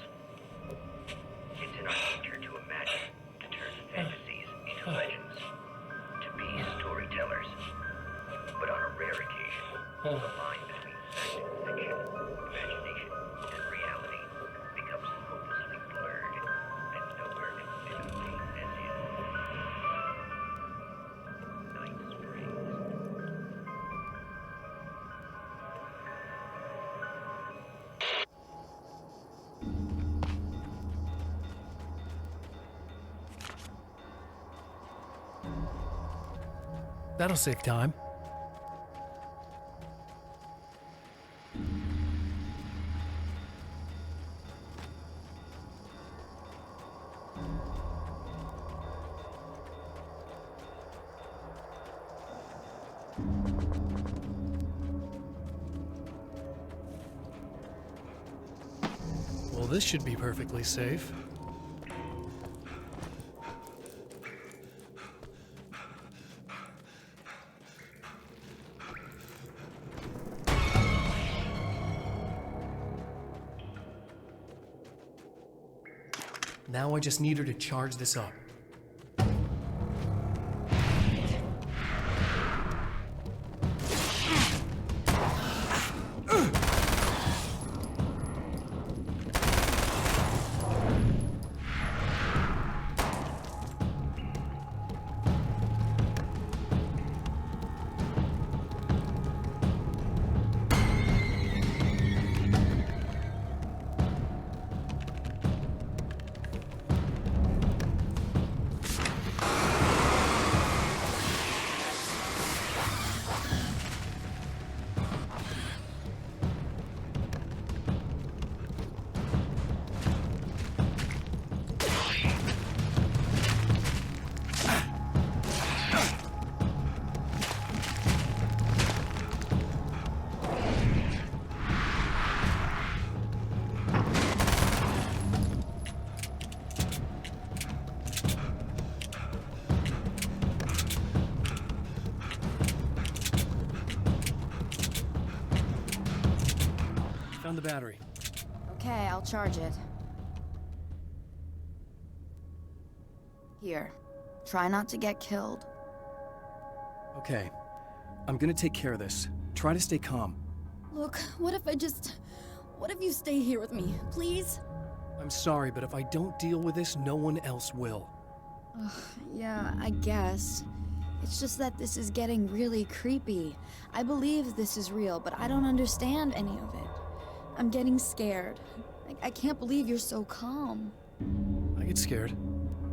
It's in our nature to imagine, to turn fantasies into legends, to be storytellers. But on a rare occasion, the line between fact and fiction, imagination and reality becomes hopelessly blurred, and nowhere convincingly as in Night Springs. That'll save time. Well, this should be perfectly safe. Now I just need her to charge this up. Found the battery. Okay, I'll charge it. Here. Try not to get killed. Okay. I'm gonna take care of this. Try to stay calm. Look, what if you stay here with me, please? I'm sorry, but if I don't deal with this, no one else will. Ugh, yeah, I guess. It's just that this is getting really creepy. I believe this is real, but I don't understand any of it. I'm getting scared. I can't believe you're so calm. I get scared,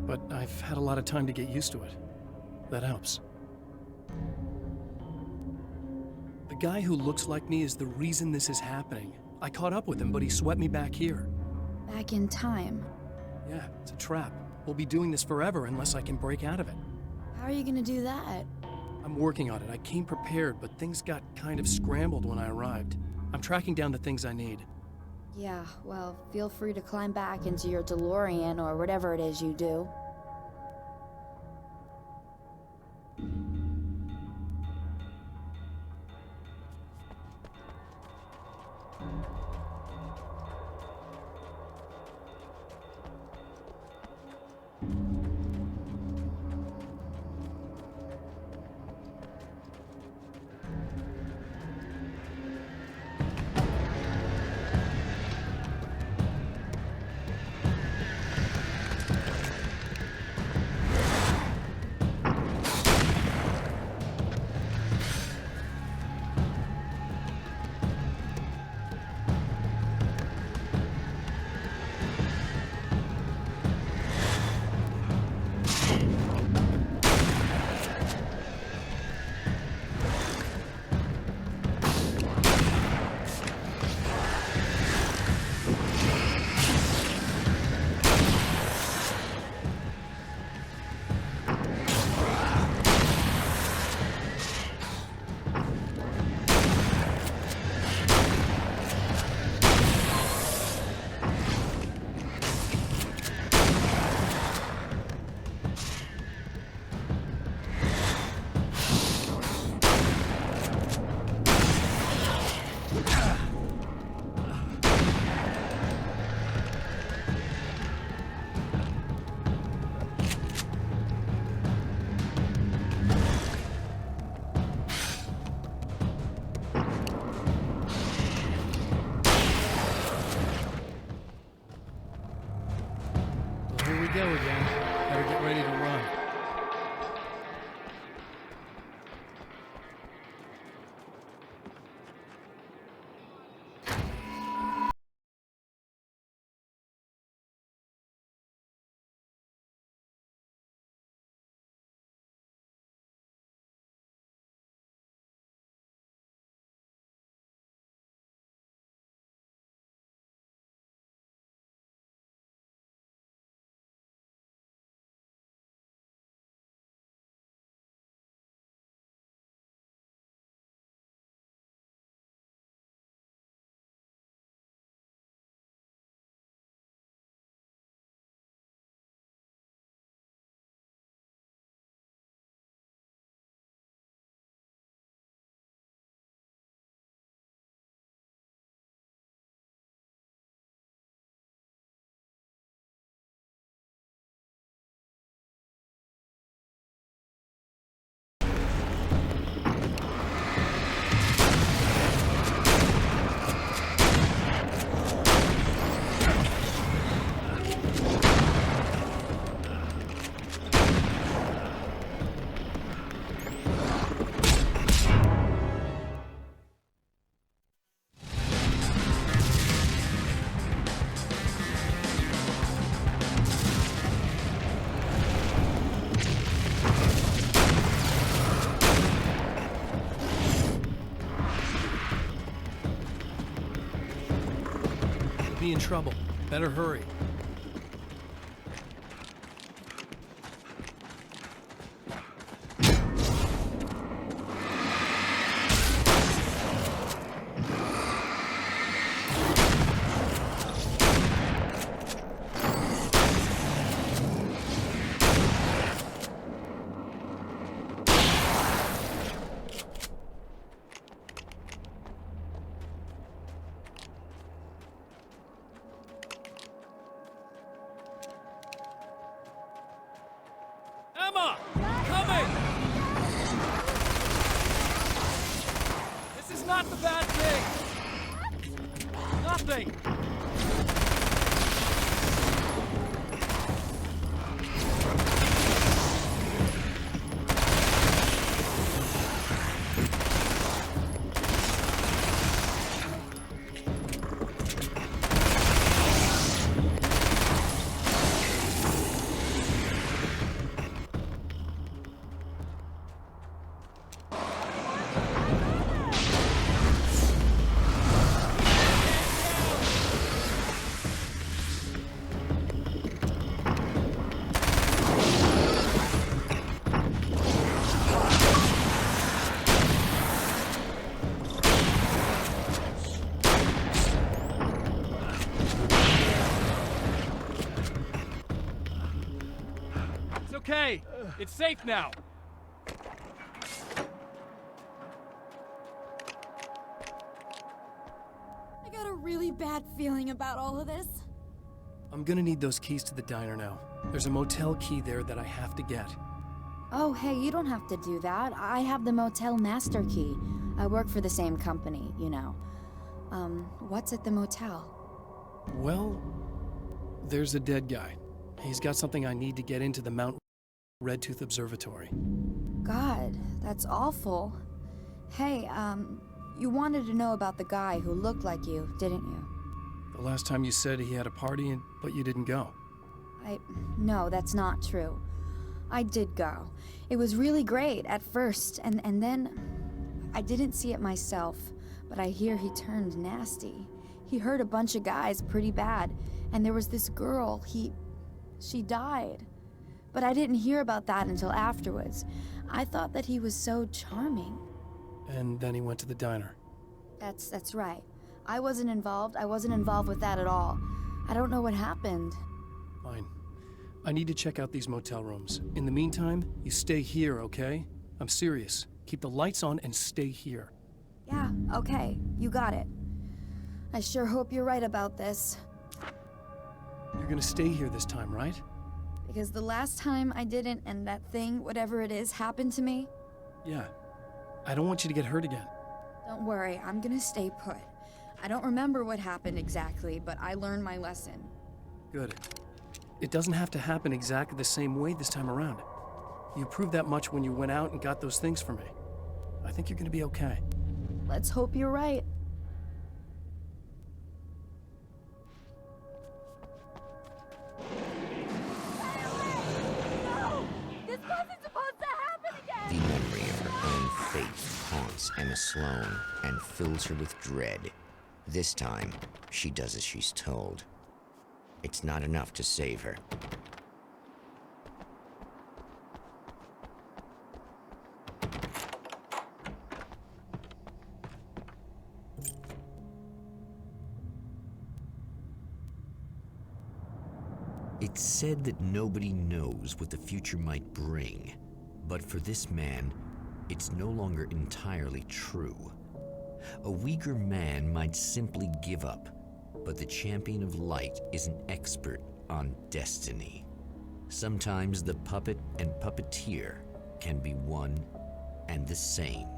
but I've had a lot of time to get used to it. That helps. The guy who looks like me is the reason this is happening. I caught up with him, but he swept me back here. Back in time. Yeah, it's a trap. We'll be doing this forever unless I can break out of it. How are you gonna do that? I'm working on it. I came prepared, but things got kind of scrambled when I arrived. I'm tracking down the things I need. Yeah, well, feel free to climb back into your DeLorean or whatever it is you do. Here we go again. Better get ready to run. trouble. Better hurry. Emma! Coming! This is not the bad thing! Nothing! Okay, it's safe now. I got a really bad feeling about all of this. I'm gonna need those keys to the diner now. There's a motel key there that I have to get. Oh, hey, you don't have to do that. I have the motel master key. I work for the same company, you know. What's at the motel? Well, there's a dead guy. He's got something I need to get into the Mount Redtooth Observatory. God, that's awful. Hey, you wanted to know about the guy who looked like you, didn't you? The last time you said he had a party, but you didn't go. No, that's not true. I did go. It was really great at first, and then I didn't see it myself, but I hear he turned nasty. He hurt a bunch of guys pretty bad, and there was this girl, she died. But I didn't hear about that until afterwards. I thought that he was so charming. And then he went to the diner. That's right. I wasn't involved. I wasn't involved with that at all. I don't know what happened. Fine. I need to check out these motel rooms. In the meantime, you stay here, okay? I'm serious. Keep the lights on and stay here. Yeah, okay. You got it. I sure hope you're right about this. You're gonna stay here this time, right? Because the last time I didn't, and that thing, whatever it is, happened to me. Yeah. I don't want you to get hurt again. Don't worry, I'm gonna stay put. I don't remember what happened exactly, but I learned my lesson. Good. It doesn't have to happen exactly the same way this time around. You proved that much when you went out and got those things for me. I think you're gonna be okay. Let's hope you're right. The memory of her own fate haunts Emma Sloan and fills her with dread. This time, she does as she's told. It's not enough to save her. It's said that nobody knows what the future might bring. But for this man, it's no longer entirely true. A weaker man might simply give up, but the champion of light is an expert on destiny. Sometimes the puppet and puppeteer can be one and the same.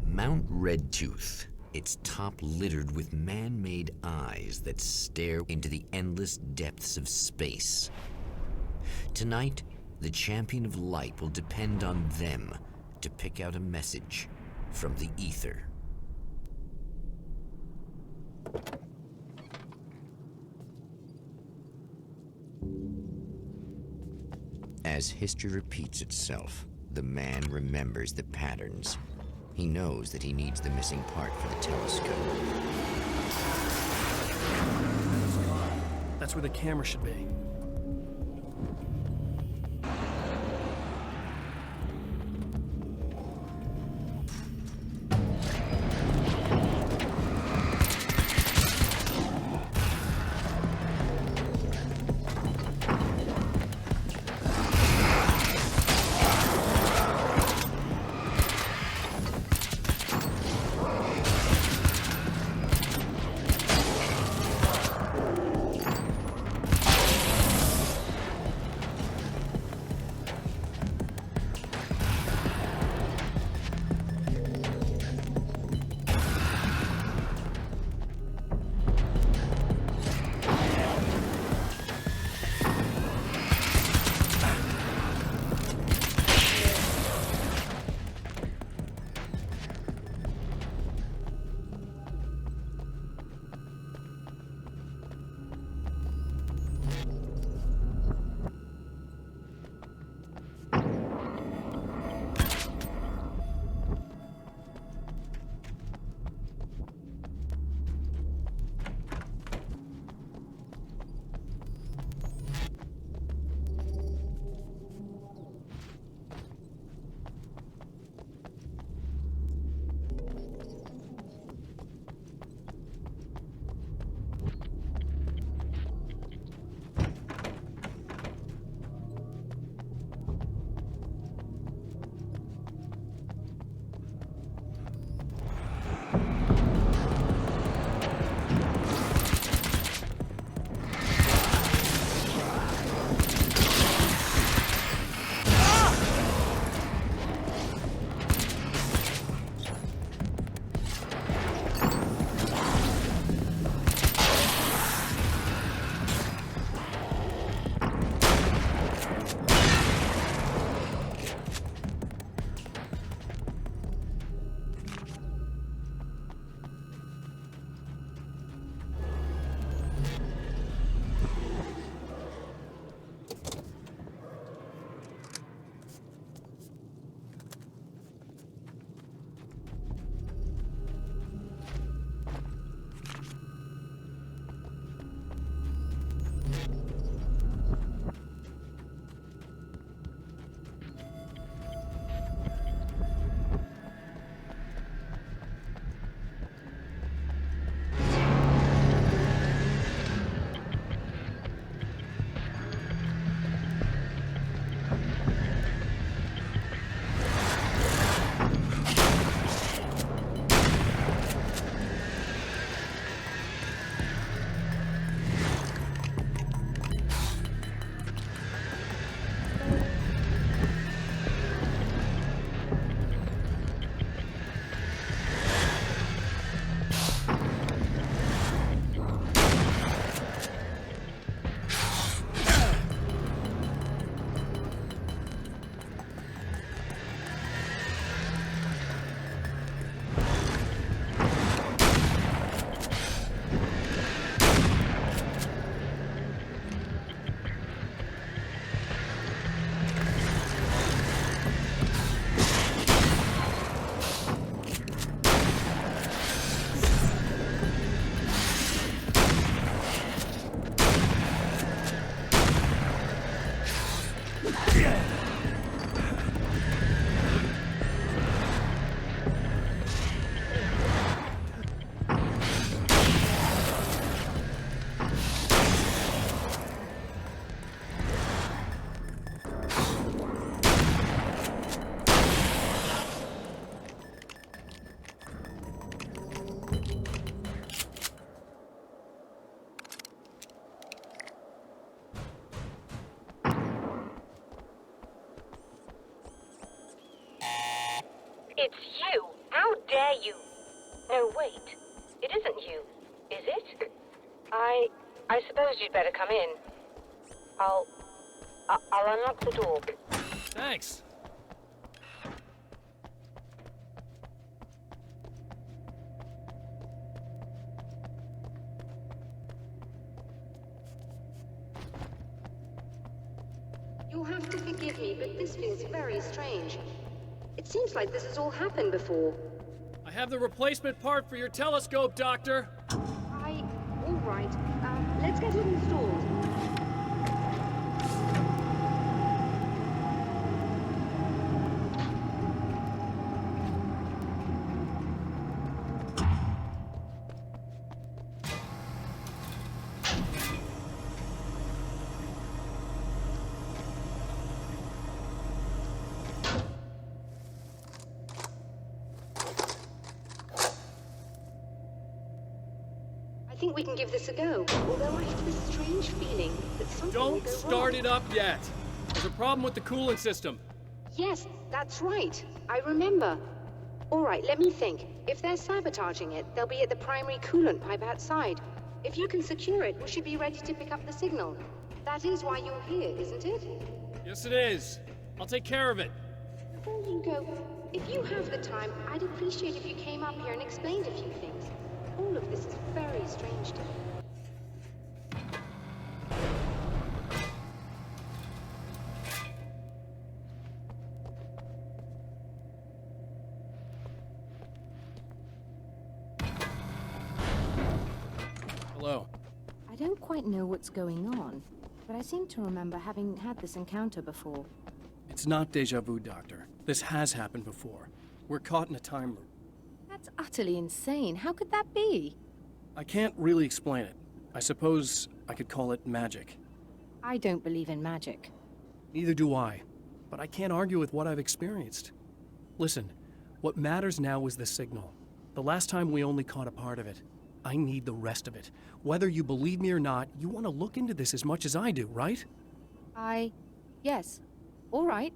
Mount Redtooth, its top littered with man-made eyes that stare into the endless depths of space. Tonight, the champion of light will depend on them to pick out a message from the ether. As history repeats itself, the man remembers the patterns. He knows that he needs the missing part for the telescope. That's where the camera should be. It's you! How dare you! No, wait. It isn't you, is it? I suppose you'd better come in. I'll unlock the door. Thanks. You You'll have to forgive me, but this feels very strange. It seems like this has all happened before. I have the replacement part for your telescope, Doctor. All right. Let's get it installed. I think we can give this a go, although I have this strange feeling that something will Don't go start wrong. it up yet. There's a problem with the coolant system. Yes, that's right. I remember. All right, let me think. If they're sabotaging it, they'll be at the primary coolant pipe outside. If you can secure it, we should be ready to pick up the signal. That is why you're here, isn't it? Yes, it is. I'll take care of it. Before you go, if you have the time, I'd appreciate if you came up here and explained a few things. All of this is very strange to me. Hello. I don't quite know what's going on, but I seem to remember having had this encounter before. It's not deja vu, Doctor. This has happened before. We're caught in a time loop. That's utterly insane. How could that be? I can't really explain it. I suppose I could call it magic. I don't believe in magic. Neither do I. But I can't argue with what I've experienced. Listen, what matters now is the signal. The last time we only caught a part of it. I need the rest of it. Whether you believe me or not, you want to look into this as much as I do, right? Yes. All right.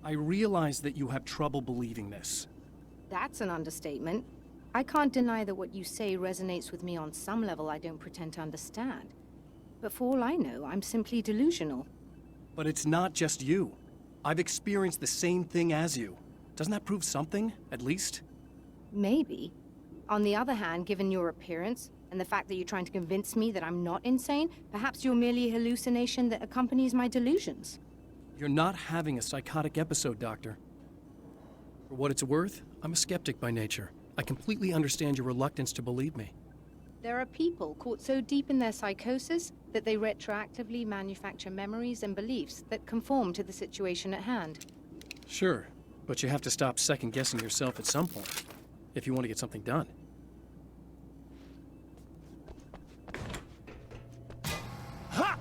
I realize that you have trouble believing this. That's an understatement. I can't deny that what you say resonates with me on some level I don't pretend to understand. But for all I know, I'm simply delusional. But it's not just you. I've experienced the same thing as you. Doesn't that prove something, at least? Maybe. On the other hand, given your appearance, and the fact that you're trying to convince me that I'm not insane, perhaps you're merely a hallucination that accompanies my delusions. You're not having a psychotic episode, Doctor. For what it's worth, I'm a skeptic by nature. I completely understand your reluctance to believe me. There are people caught so deep in their psychosis that they retroactively manufacture memories and beliefs that conform to the situation at hand. Sure, but you have to stop second-guessing yourself at some point, if you want to get something done. Ha!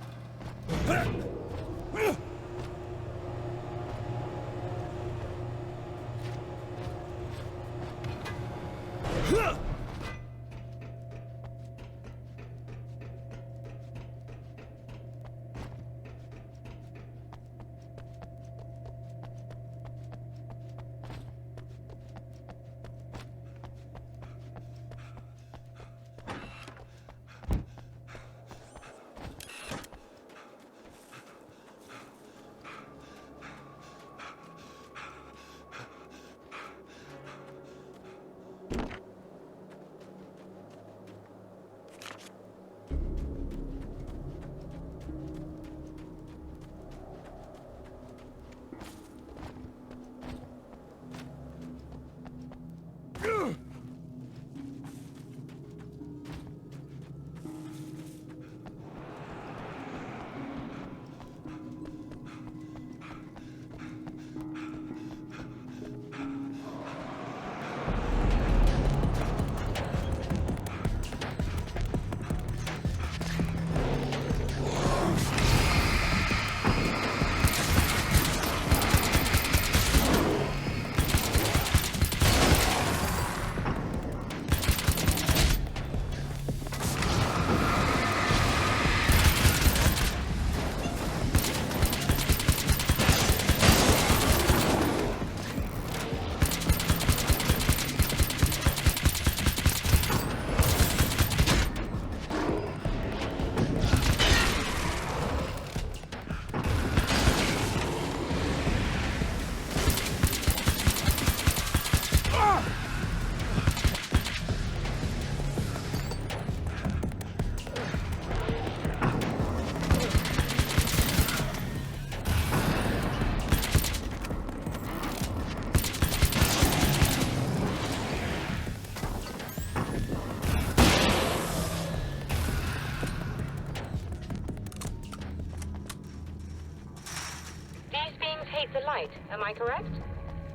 the light, am I correct?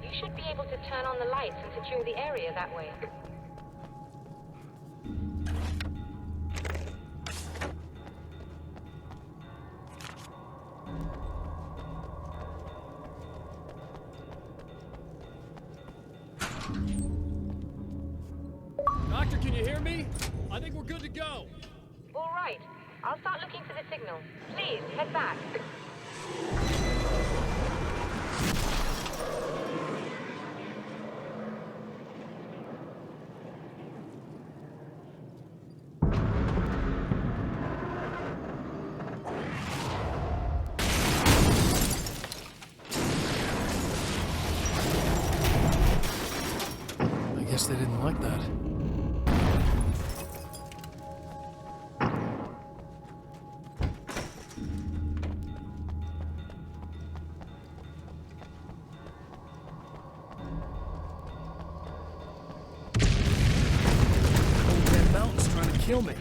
You should be able to turn on the lights and secure the area that way. Doctor, can you hear me? I think we're good to go. All right. I'll start looking for the signal. Please, head back. I guess they didn't like that. That mountain's trying to kill me.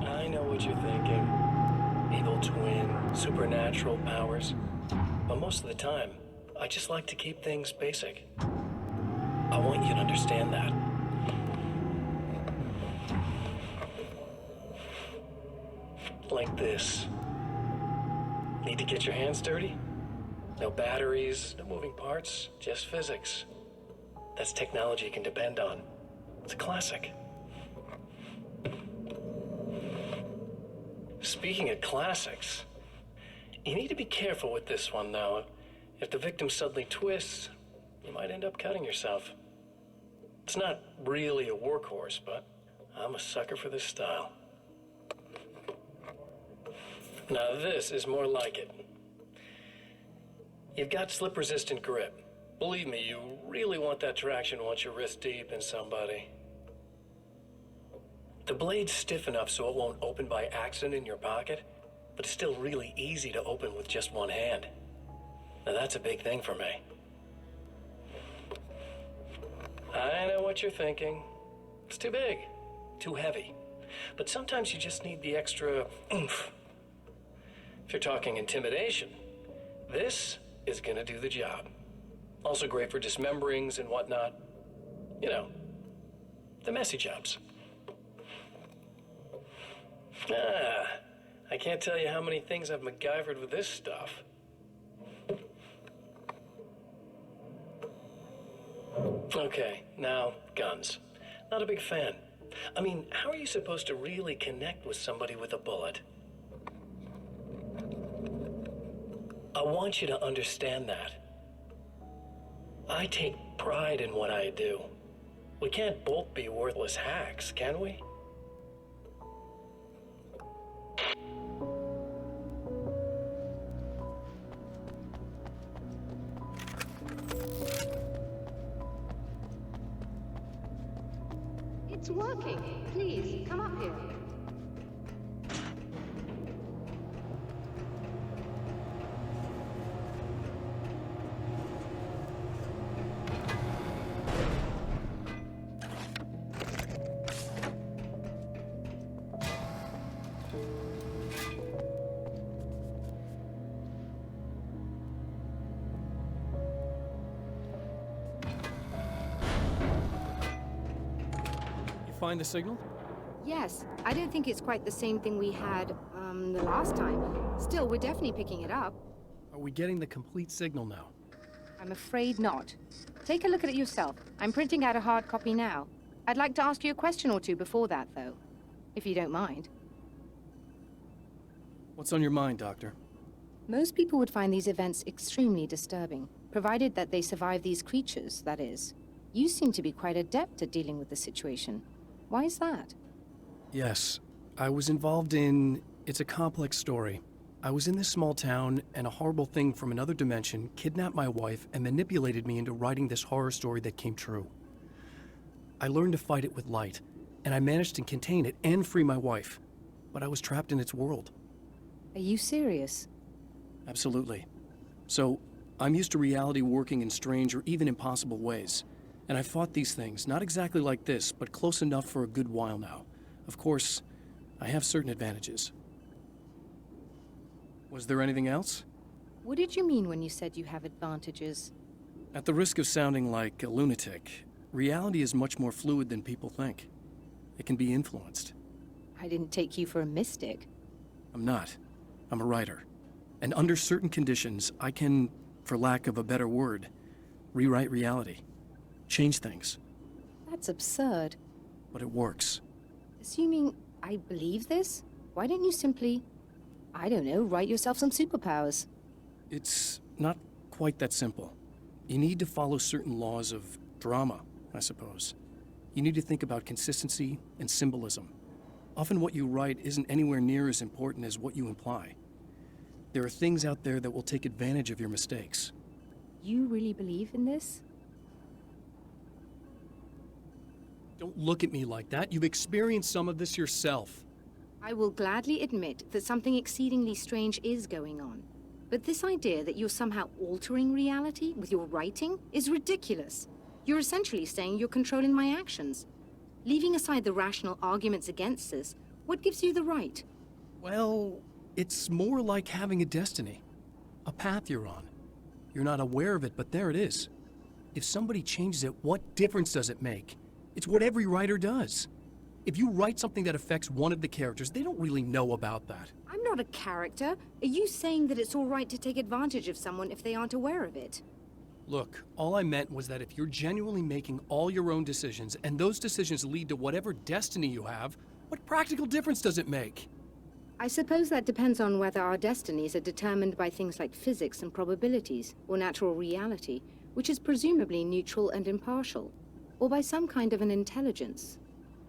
I know what you're thinking. Evil twin, supernatural powers. But most of the time, I just like to keep things basic. I want you to understand that. Like this. Need to get your hands dirty? No batteries, no moving parts, just physics. That's technology you can depend on. It's a classic. Speaking of classics, you need to be careful with this one, though. If the victim suddenly twists, you might end up cutting yourself. It's not really a workhorse, but I'm a sucker for this style. Now this is more like it. You've got slip-resistant grip. Believe me, you really want that traction once you're wrist deep in somebody. The blade's stiff enough so it won't open by accident in your pocket, but it's still really easy to open with just one hand. Now that's a big thing for me. I know what you're thinking. It's too big, too heavy. But sometimes you just need the extra oomph. If you're talking intimidation, this is gonna do the job. Also great for dismemberings and whatnot. You know, the messy jobs. I can't tell you how many things I've MacGyvered with this stuff. Okay, now, guns. Not a big fan. I mean, how are you supposed to really connect with somebody with a bullet? I want you to understand that. I take pride in what I do. We can't both be worthless hacks, can we? It's working. Please, come up here. Find the signal? Yes, I don't think it's quite the same thing we had, the last time. Still, we're definitely picking it up. Are we getting the complete signal now? I'm afraid not. Take a look at it yourself. I'm printing out a hard copy now. I'd like to ask you a question or two before that, though, if you don't mind. What's on your mind, Doctor? Most people would find these events extremely disturbing, provided that they survive these creatures, that is. You seem to be quite adept at dealing with the situation. Why is that? Yes, I was involved in... It's a complex story. I was in this small town, and a horrible thing from another dimension kidnapped my wife and manipulated me into writing this horror story that came true. I learned to fight it with light, and I managed to contain it and free my wife. But I was trapped in its world. Are you serious? Absolutely. So, I'm used to reality working in strange or even impossible ways. And I've fought these things, not exactly like this, but close enough for a good while now. Of course, I have certain advantages. Was there anything else? What did you mean when you said you have advantages? At the risk of sounding like a lunatic, reality is much more fluid than people think. It can be influenced. I didn't take you for a mystic. I'm not. I'm a writer. And under certain conditions, I can, for lack of a better word, rewrite reality. Change things. That's absurd. But it works. Assuming I believe this, why don't you simply, I don't know, write yourself some superpowers? It's not quite that simple. You need to follow certain laws of drama, I suppose. You need to think about consistency and symbolism. Often what you write isn't anywhere near as important as what you imply. There are things out there that will take advantage of your mistakes. You really believe in this? Don't look at me like that. You've experienced some of this yourself. I will gladly admit that something exceedingly strange is going on. But this idea that you're somehow altering reality with your writing is ridiculous. You're essentially saying you're controlling my actions. Leaving aside the rational arguments against this, what gives you the right? Well, it's more like having a destiny. A path you're on. You're not aware of it, but there it is. If somebody changes it, what difference does it make? It's what every writer does. If you write something that affects one of the characters, they don't really know about that. I'm not a character. Are you saying that it's all right to take advantage of someone if they aren't aware of it? Look, all I meant was that if you're genuinely making all your own decisions, and those decisions lead to whatever destiny you have, what practical difference does it make? I suppose that depends on whether our destinies are determined by things like physics and probabilities, or natural reality, which is presumably neutral and impartial, or by some kind of an intelligence.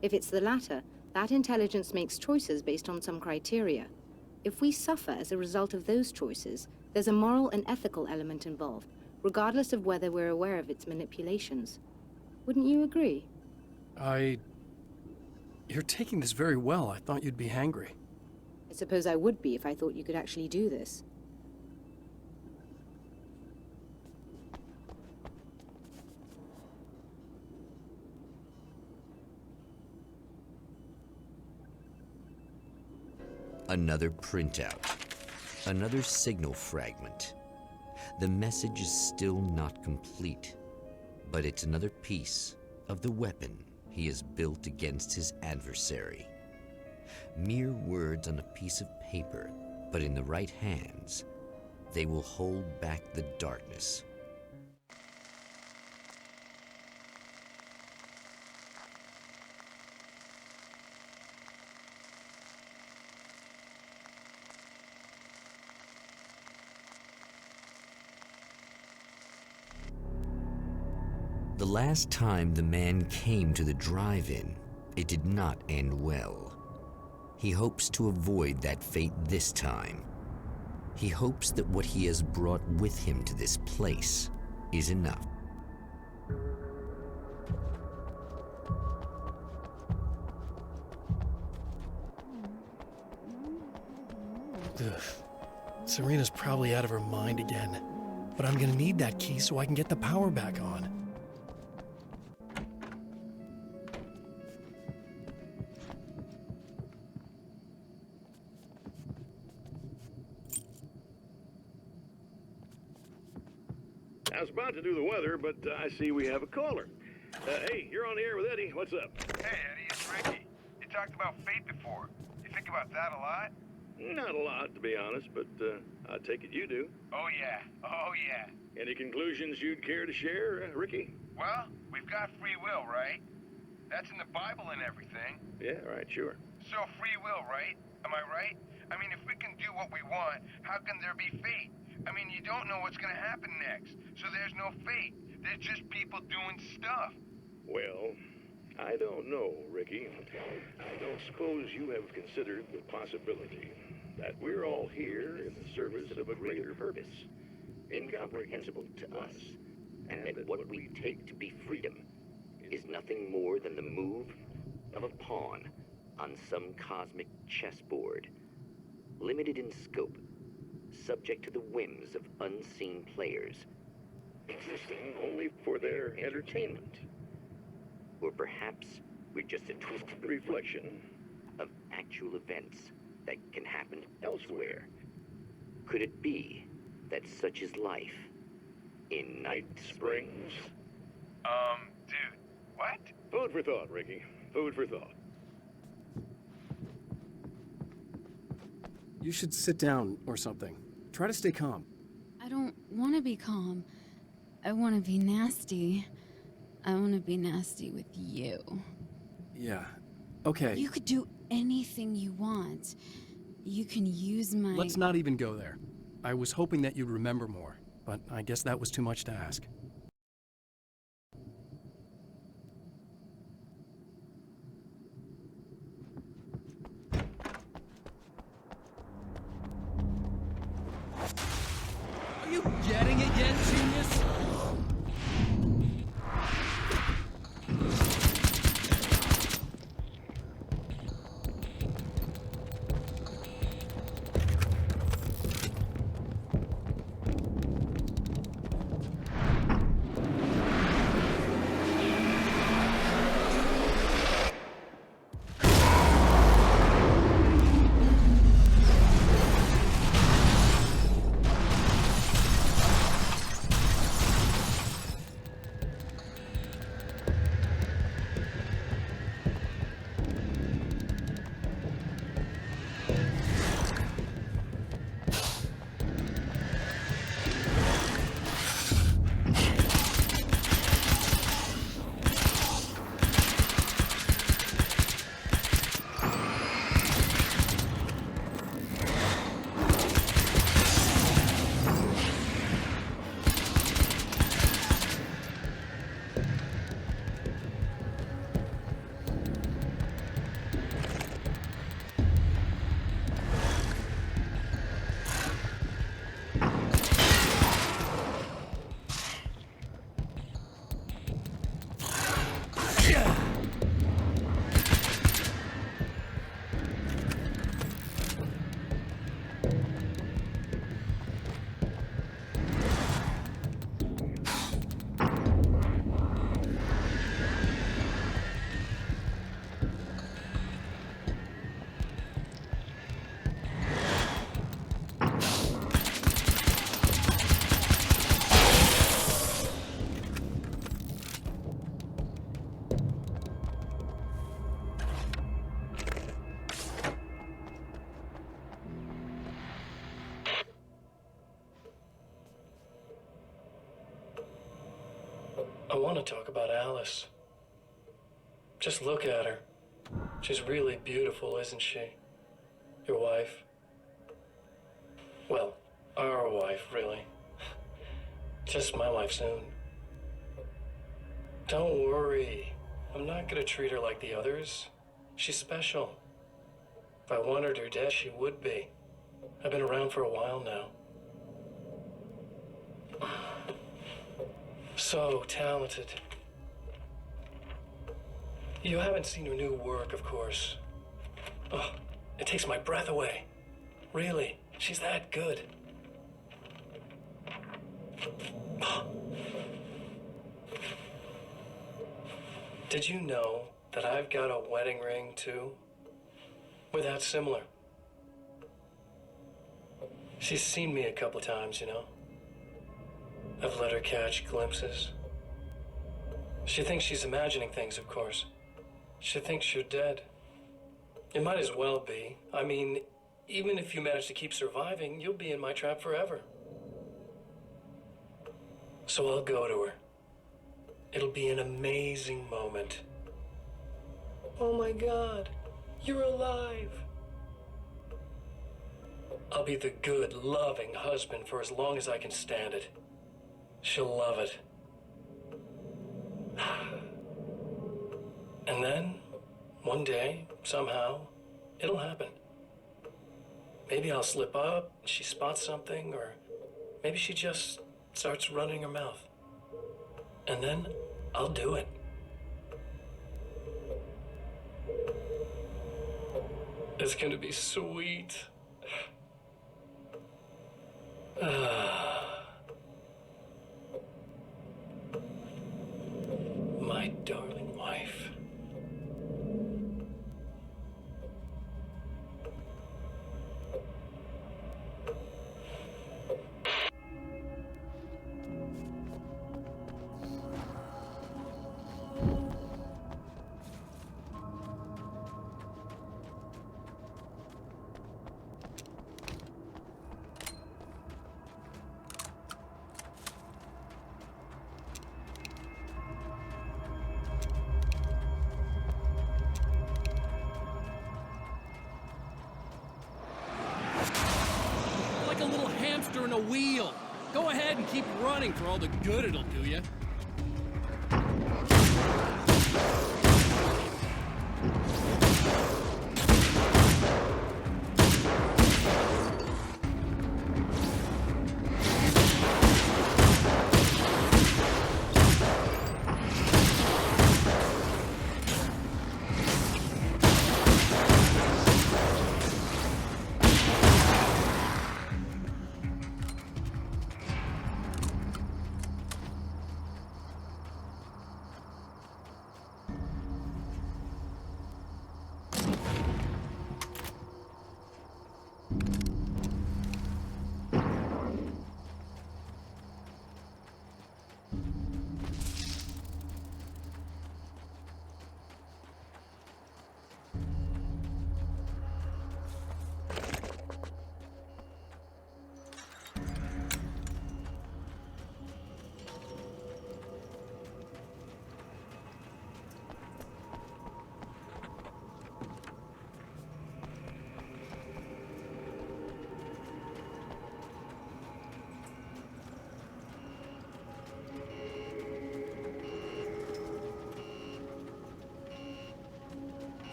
If it's the latter, that intelligence makes choices based on some criteria. If we suffer as a result of those choices, there's a moral and ethical element involved, regardless of whether we're aware of its manipulations. Wouldn't you agree? You're taking this very well. I thought you'd be hangry. I suppose I would be if I thought you could actually do this. Another printout. Another signal fragment. The message is still not complete, but it's another piece of the weapon he has built against his adversary. Mere words on a piece of paper, but in the right hands, they will hold back the darkness. The last time the man came to the drive-in, it did not end well. He hopes to avoid that fate this time. He hopes that what he has brought with him to this place is enough. Ugh. Serena's probably out of her mind again. But I'm gonna need that key so I can get the power back on. I was about to do the weather, but I see we have a caller. Hey, you're on the air with Eddie. What's up? Hey, Eddie, it's Ricky. You talked about fate before. You think about that a lot? Not a lot, to be honest, but I take it you do. Oh, yeah. Oh, yeah. Any conclusions you'd care to share, Ricky? Well, we've got free will, right? That's in the Bible and everything. Yeah, right, sure. So free will, right? Am I right? I mean, if we can do what we want, how can there be fate? I mean, you don't know what's going to happen next, so there's no fate. There's just people doing stuff. Well, I don't know, Ricky. I don't suppose you have considered the possibility that we're all here in the service of a greater purpose, incomprehensible to us, And that what we take to be freedom is nothing more than the move of a pawn on some cosmic chessboard, limited in scope, subject to the whims of unseen players, existing only for their entertainment. Or perhaps we're just a twisted reflection of actual events that can happen elsewhere. Could it be that such is life in Night Springs? Dude, what? Food for thought, Ricky. Food for thought. You should sit down or something. Try to stay calm. I don't want to be calm. I want to be nasty. I want to be nasty with you. Yeah. Okay. You could do anything you want. You can use my... Let's not even go there. I was hoping that you'd remember more, but I guess that was too much to ask. Are you getting it yet, genius? I want to talk about Alice. Just look at her. She's really beautiful, isn't she? Your wife. Well, our wife, really. Just my wife soon. Don't worry. I'm not gonna treat her like the others. She's special. If I wanted her dead, she would be. I've been around for a while now. So talented. You haven't seen her new work, of course. Oh, it takes my breath away. Really, she's that good. Did you know that I've got a wedding ring, too? We're that similar. She's seen me a couple times, you know. I've let her catch glimpses. She thinks she's imagining things, of course. She thinks you're dead. It might as well be. I mean, even if you manage to keep surviving, you'll be in my trap forever. So I'll go to her. It'll be an amazing moment. Oh my God, you're alive. I'll be the good, loving husband for as long as I can stand it. She'll love it. And then, one day, somehow, it'll happen. Maybe I'll slip up, she spots something, or maybe she just starts running her mouth. And then, I'll do it. It's gonna be sweet. My darling wife. Like a little hamster in a wheel. Go ahead and keep running for all the good it'll do you.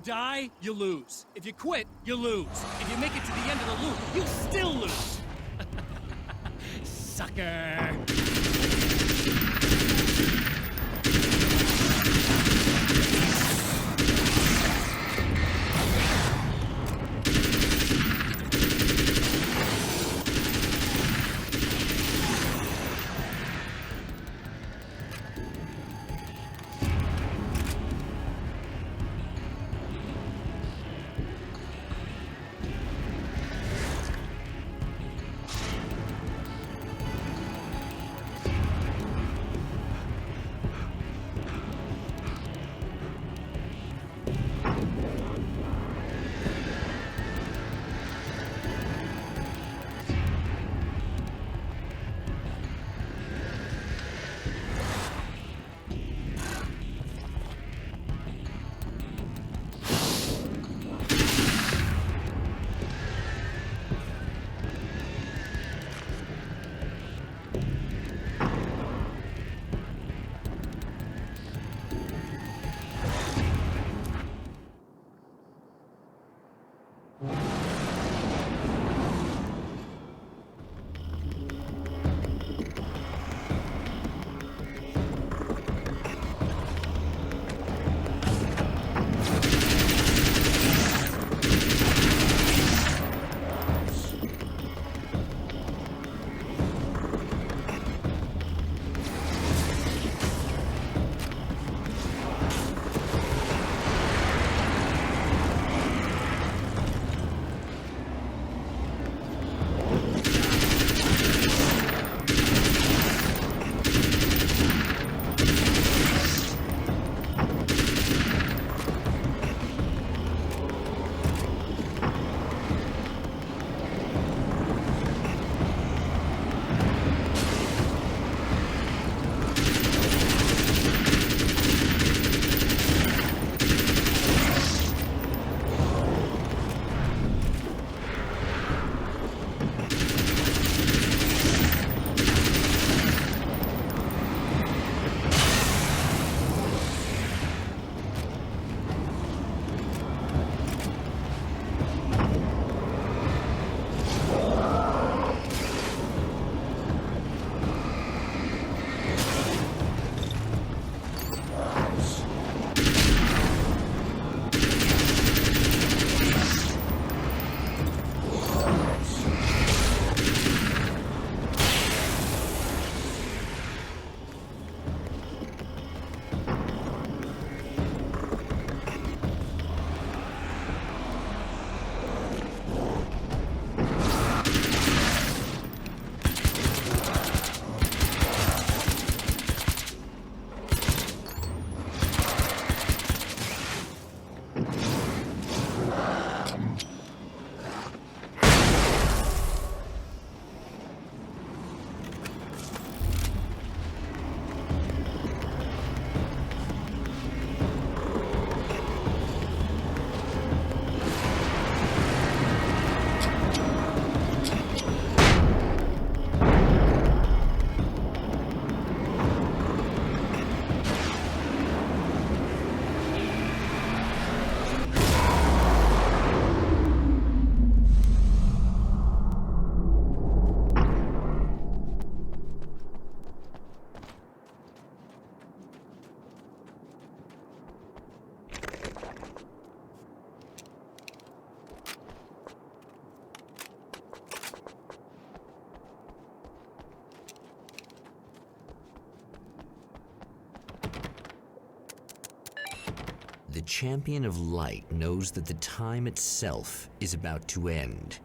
die, you lose. If you quit, you lose. If you make it to the end of the loop, you still lose. Sucker. The champion of light knows that the time itself is about to end.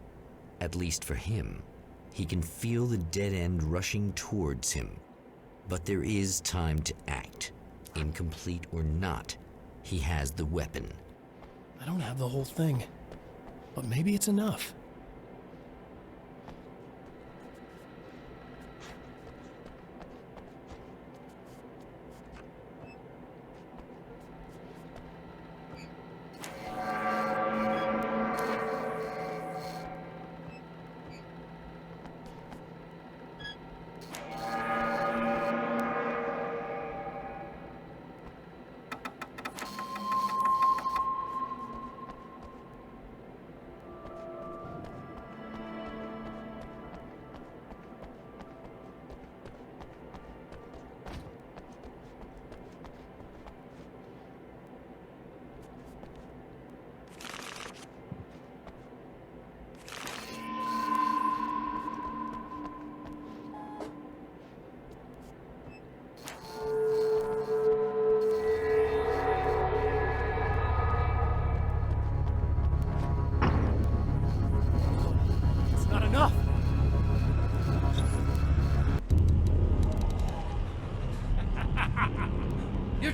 At least for him. He can feel the dead end rushing towards him. But there is time to act. Incomplete or not, he has the weapon. I don't have the whole thing, but maybe it's enough.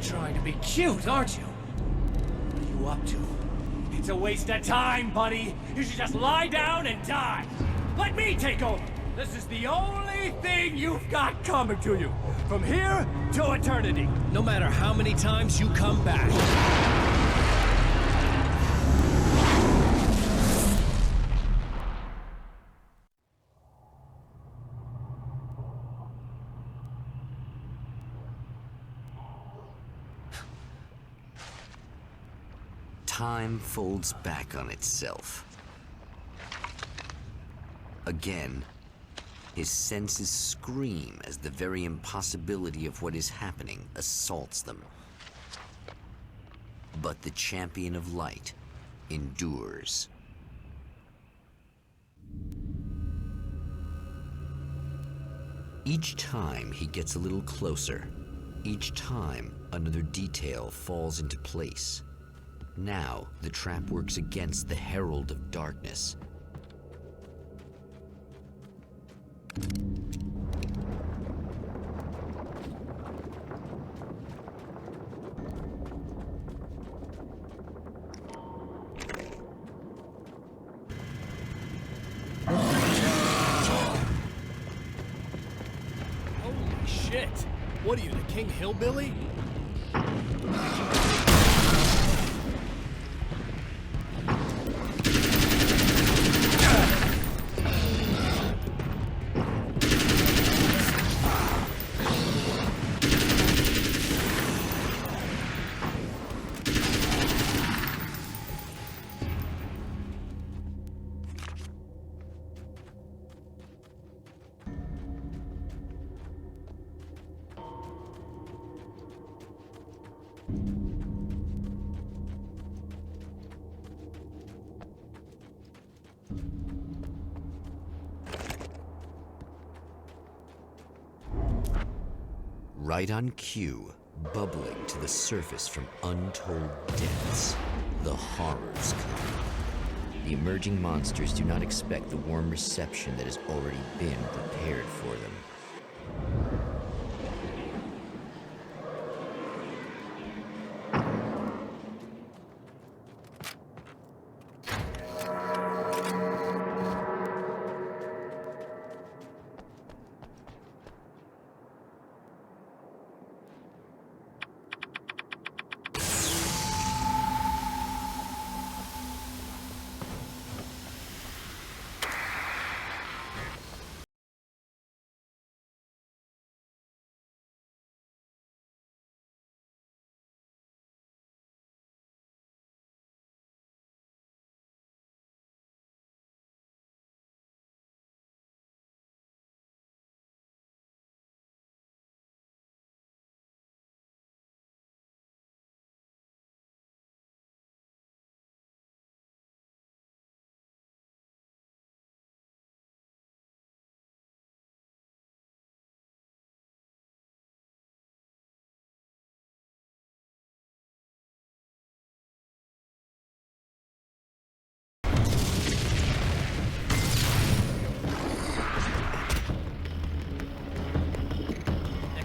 trying to be cute, aren't you? What are you up to? It's a waste of time, buddy. You should just lie down and die. Let me take over. This is the only thing you've got coming to you. From here to eternity. No matter how many times you come back. Time folds back on itself. Again, his senses scream as the very impossibility of what is happening assaults them. But the champion of light endures. Each time he gets a little closer, each time another detail falls into place. Now, the trap works against the herald of darkness. Holy shit! What are you, the King Hillbilly? Right on cue, bubbling to the surface from untold depths, the horrors come. The emerging monsters do not expect the warm reception that has already been prepared for them.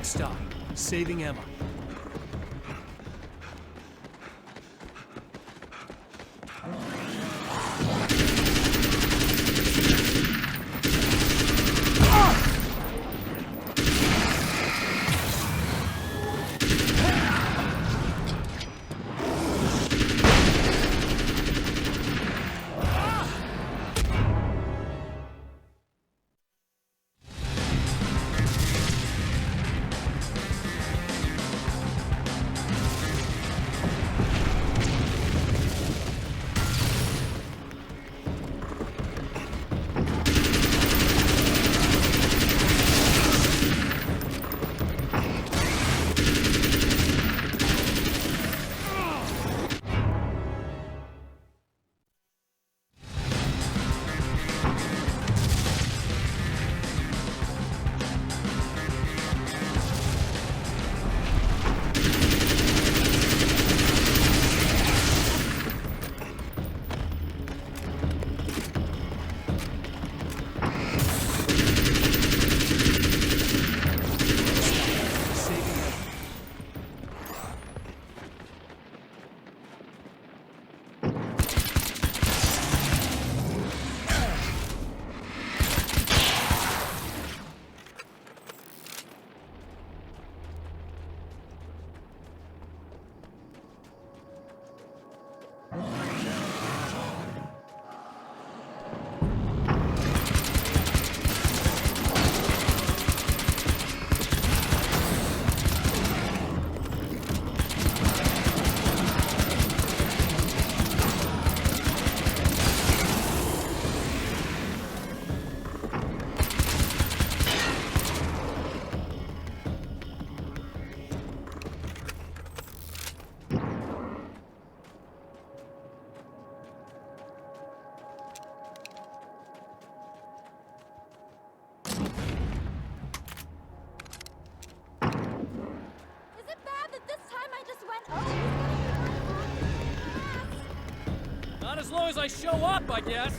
Stop. Saving Emma. As long as I show up, I guess.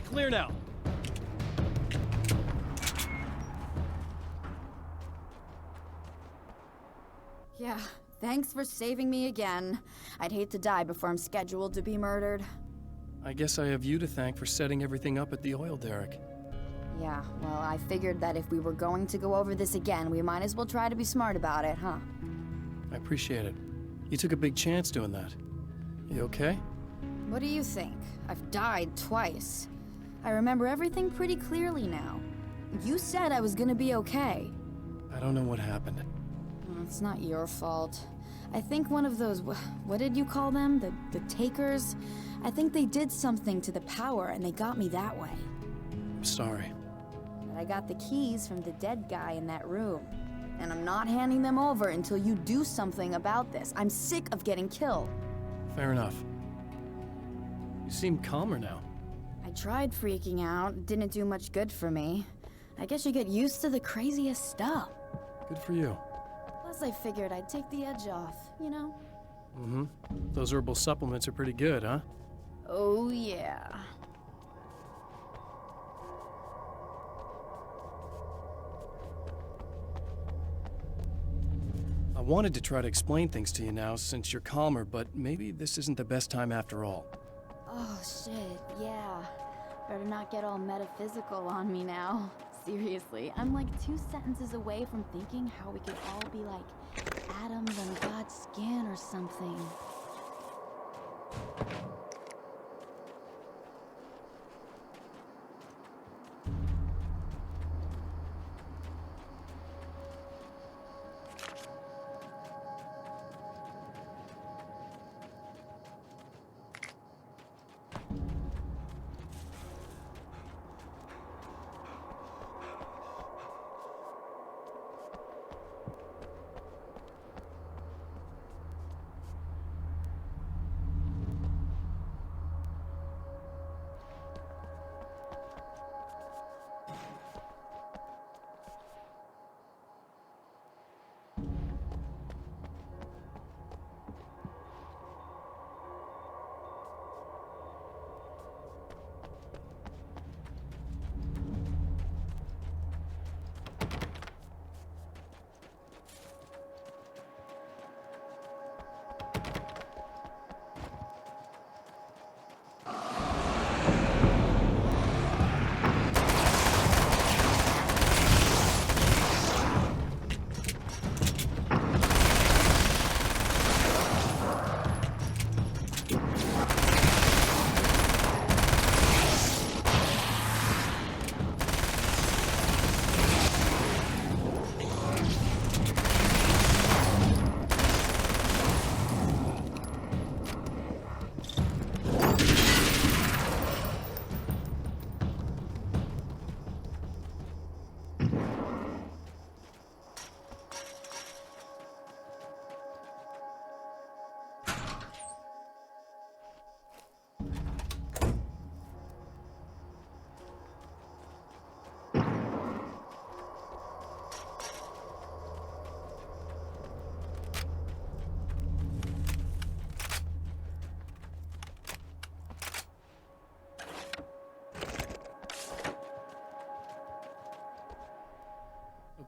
Clear now. Yeah, thanks for saving me again. I'd hate to die before I'm scheduled to be murdered. I guess I have you to thank for setting everything up at the oil derrick. Yeah, well, I figured that if we were going to go over this again, we might as well try to be smart about it, huh? I appreciate it. You took a big chance doing that. You okay? What do you think? I've died twice. I remember everything pretty clearly now. You said I was gonna be okay. I don't know what happened. It's not your fault. I think one of those, what did you call them? The takers? I think they did something to the power and they got me that way. I'm sorry. But I got the keys from the dead guy in that room. And I'm not handing them over until you do something about this. I'm sick of getting killed. Fair enough. You seem calmer now. I tried freaking out. It didn't do much good for me. I guess you get used to the craziest stuff. Good for you. Plus, I figured I'd take the edge off, you know? Mm-hmm. Those herbal supplements are pretty good, huh? Oh, yeah. I wanted to try to explain things to you now since you're calmer, but maybe this isn't the best time after all. Oh, shit, yeah. Better not get all metaphysical on me now. Seriously, I'm like 2 sentences away from thinking how we could all be like atoms on God's skin or something.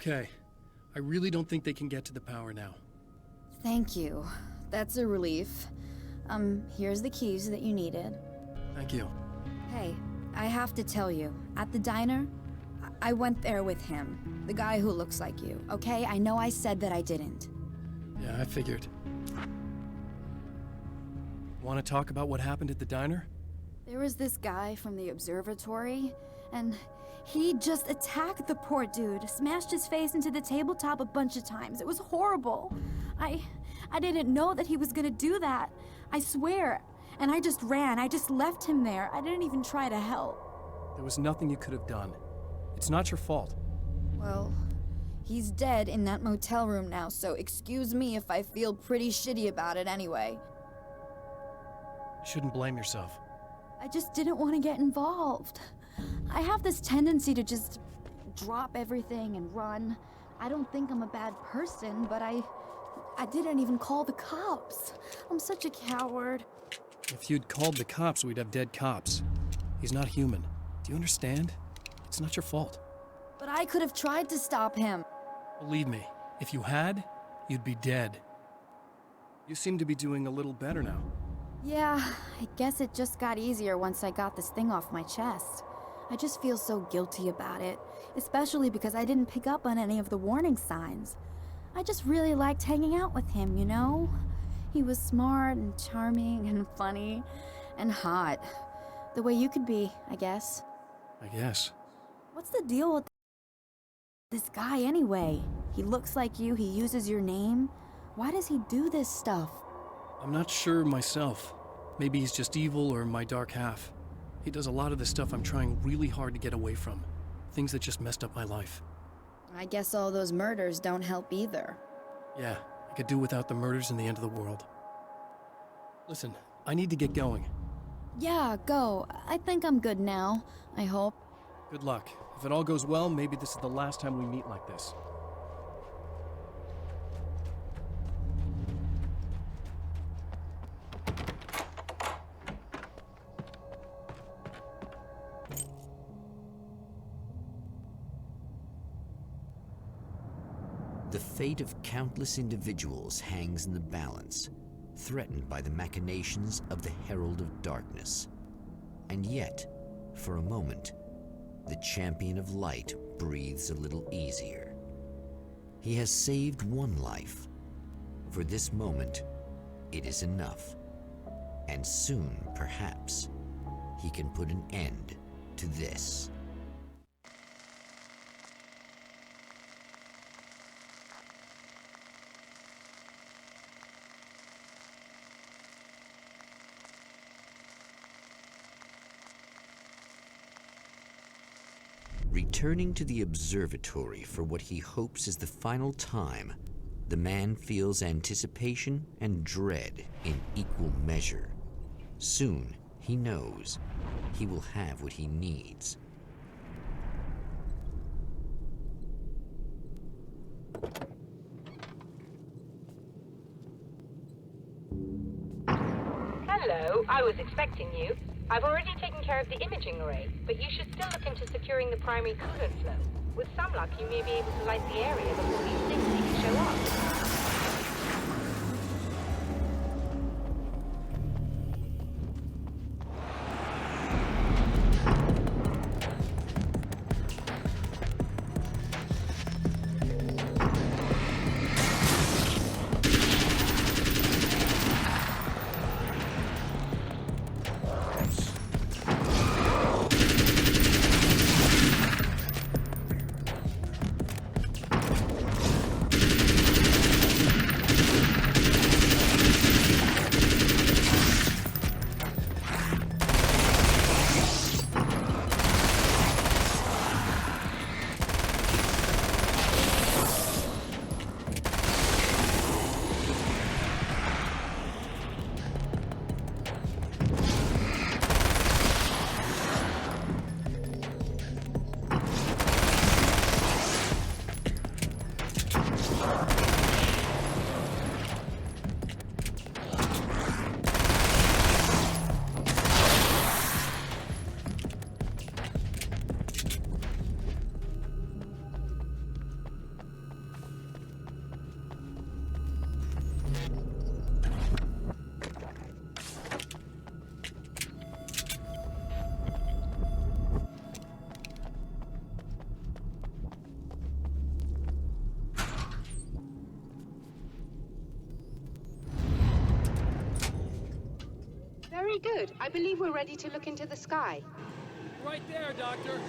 Okay. I really don't think they can get to the power now. Thank you. That's a relief. Here's the keys that you needed. Thank you. Hey, I have to tell you, at the diner, I went there with him. The guy who looks like you, okay? I know I said that I didn't. Yeah, I figured. Want to talk about what happened at the diner? There was this guy from the observatory, and he just attacked the poor dude, smashed his face into the tabletop a bunch of times. It was horrible. I didn't know that he was gonna do that. I swear. And I just ran. I just left him there. I didn't even try to help. There was nothing you could have done. It's not your fault. Well, he's dead in that motel room now, so excuse me if I feel pretty shitty about it anyway. You shouldn't blame yourself. I just didn't want to get involved. I have this tendency to just drop everything and run. I don't think I'm a bad person, but I didn't even call the cops. I'm such a coward. If you'd called the cops, we'd have dead cops. He's not human. Do you understand? It's not your fault. But I could have tried to stop him. Believe me, if you had, you'd be dead. You seem to be doing a little better now. Yeah, I guess it just got easier once I got this thing off my chest. I just feel so guilty about it, especially because I didn't pick up on any of the warning signs. I just really liked hanging out with him, you know? He was smart and charming and funny and hot. The way you could be, I guess. I guess. What's the deal with this guy anyway? He looks like you, he uses your name. Why does he do this stuff? I'm not sure myself. Maybe he's just evil or my dark half. He does a lot of the stuff I'm trying really hard to get away from. Things that just messed up my life. I guess all those murders don't help either. Yeah, I could do without the murders and the end of the world. Listen, I need to get going. Yeah, go. I think I'm good now. I hope. Good luck. If it all goes well, maybe this is the last time we meet like this. The fate of countless individuals hangs in the balance, threatened by the machinations of the Herald of Darkness. And yet, for a moment, the Champion of Light breathes a little easier. He has saved one life. For this moment, it is enough. And soon, perhaps, he can put an end to this. Returning to the observatory for what he hopes is the final time, the man feels anticipation and dread in equal measure. Soon, he knows, he will have what he needs. Hello, I was expecting you. I've already taken care of the imaging array, but you should still look into securing the primary coolant flow. With some luck, you may be able to light the area before these things even show up. Very good. I believe we're ready to look into the sky. Right there, Doctor.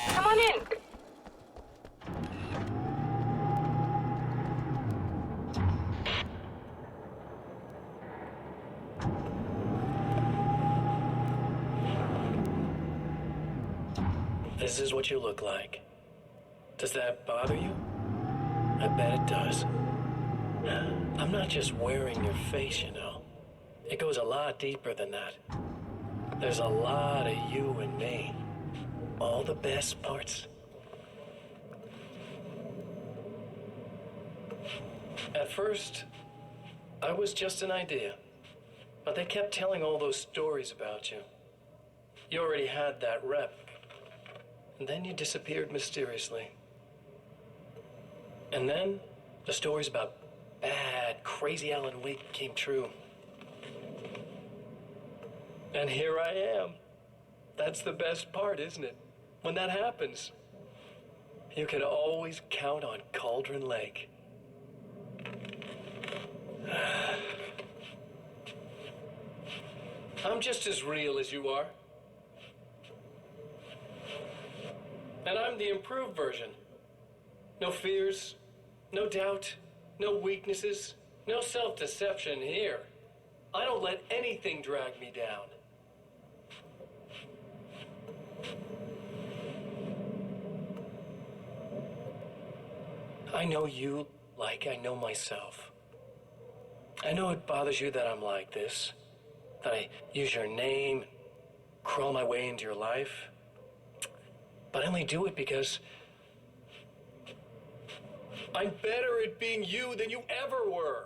Come on in. This is what you look like. Does that bother you? I bet it does. I'm not just wearing your face, you know. It goes a lot deeper than that. There's a lot of you and me. All the best parts. At first, I was just an idea. But they kept telling all those stories about you. You already had that rep. And then you disappeared mysteriously. And then, the stories about bad, crazy Alan Wake came true. And here I am. That's the best part, isn't it? When that happens, you can always count on Cauldron Lake. I'm just as real as you are. And I'm the improved version. No fears, no doubt, no weaknesses, no self-deception here. I don't let anything drag me down. I know you like I know myself. I know it bothers you that I'm like this, that I use your name, crawl my way into your life. But I only do it because I'm better at being you than you ever were.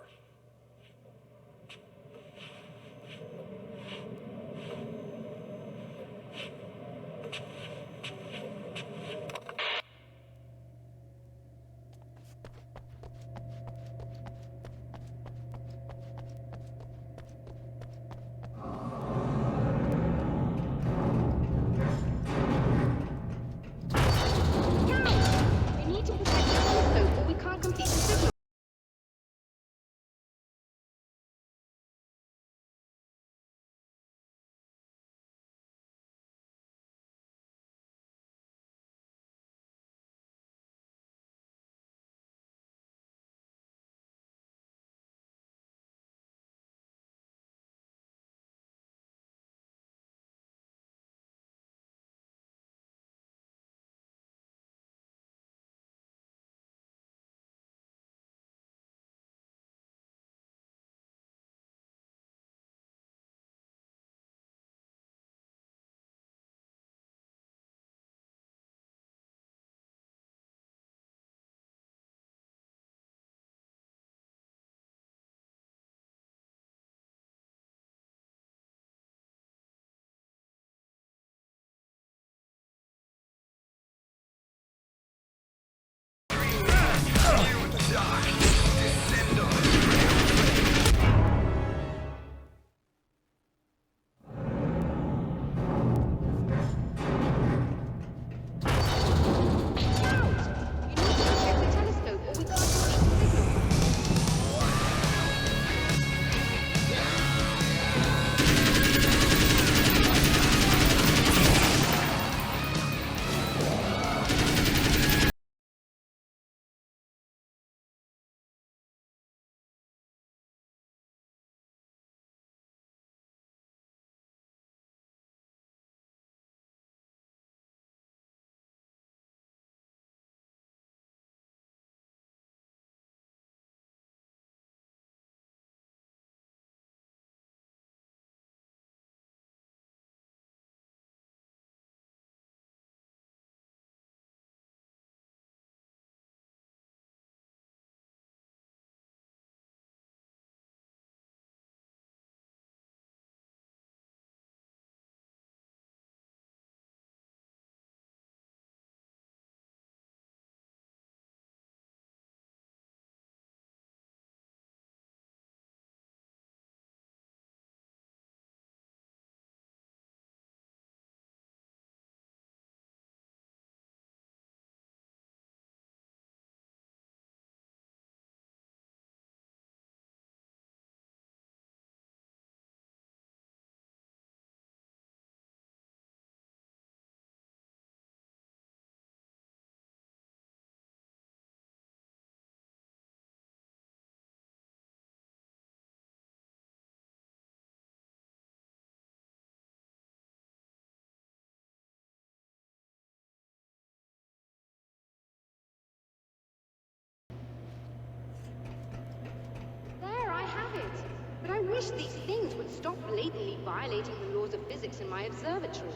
wish these things would stop blatantly violating the laws of physics in my observatory.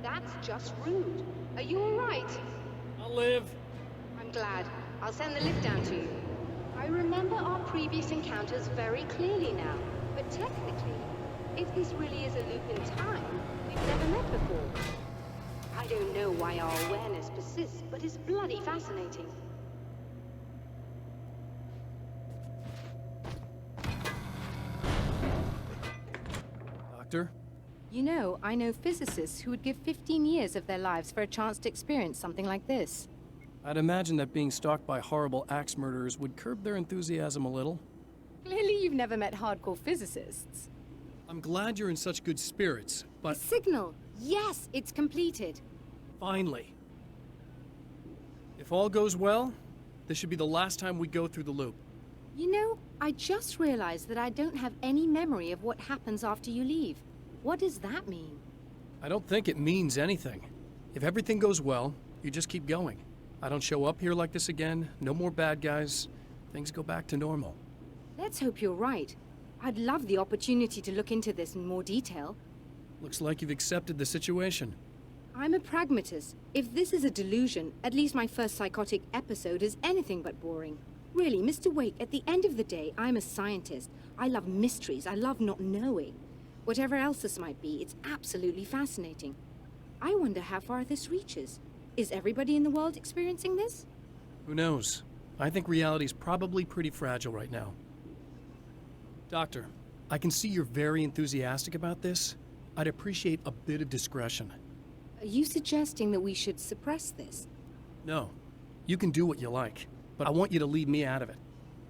That's just rude. Are you alright? I'll live. I'm glad. I'll send the lift down to you. I remember our previous encounters very clearly now, but technically, if this really is a loop in time, we've never met before. I don't know why our awareness persists, but it's bloody fascinating. Doctor? You know, I know physicists who would give 15 years of their lives for a chance to experience something like this. I'd imagine that being stalked by horrible axe murderers would curb their enthusiasm a little. Clearly you've never met hardcore physicists. I'm glad you're in such good spirits, but... The signal! Yes, it's completed. Finally. If all goes well, this should be the last time we go through the loop. You know, I just realized that I don't have any memory of what happens after you leave. What does that mean? I don't think it means anything. If everything goes well, you just keep going. I don't show up here like this again, no more bad guys. Things go back to normal. Let's hope you're right. I'd love the opportunity to look into this in more detail. Looks like you've accepted the situation. I'm a pragmatist. If this is a delusion, at least my first psychotic episode is anything but boring. Really, Mr. Wake, at the end of the day, I'm a scientist. I love mysteries. I love not knowing. Whatever else this might be, it's absolutely fascinating. I wonder how far this reaches. Is everybody in the world experiencing this? Who knows? I think reality's probably pretty fragile right now. Doctor, I can see you're very enthusiastic about this. I'd appreciate a bit of discretion. Are you suggesting that we should suppress this? No. You can do what you like, but I want you to leave me out of it.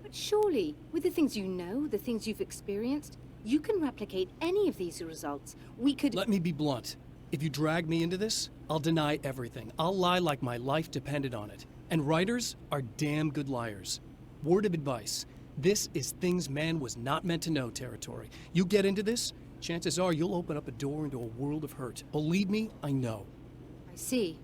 But surely, with the things you know, the things you've experienced, you can replicate any of these results. We could— Let me be blunt. If you drag me into this, I'll deny everything. I'll lie like my life depended on it. And writers are damn good liars. Word of advice. This is things man was not meant to know territory. You get into this, chances are you'll open up a door into a world of hurt. Believe me, I know. I see.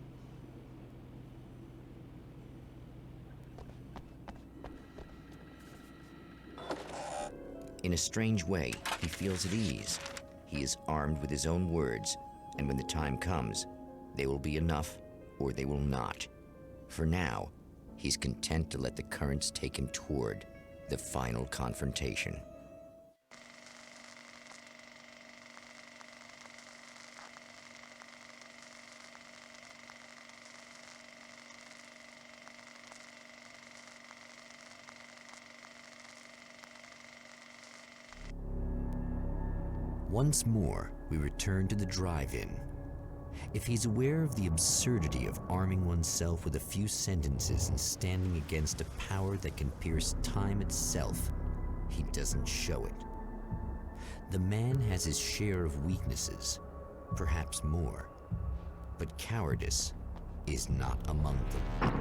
In a strange way, he feels at ease. He is armed with his own words, and when the time comes, they will be enough or they will not. For now, he's content to let the currents take him toward the final confrontation. Once more, we return to the drive-in. If he's aware of the absurdity of arming oneself with a few sentences and standing against a power that can pierce time itself, he doesn't show it. The man has his share of weaknesses, perhaps more, but cowardice is not among them.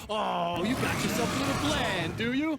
Oh, you got yourself a little plan, do you?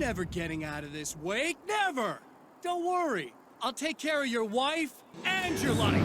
never getting out of this, Wake. Never! Don't worry. I'll take care of your wife and your life.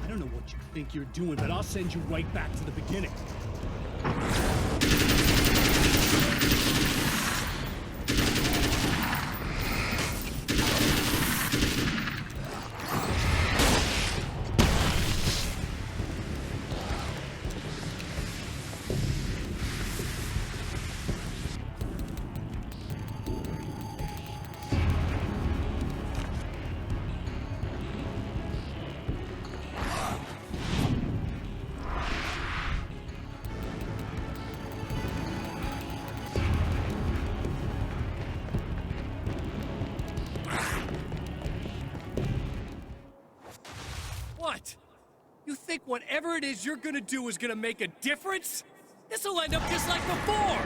I don't know what you think you're doing, but I'll send you right back to the beginning. What? You think whatever it is you're gonna do is gonna make a difference? This'll end up just like before!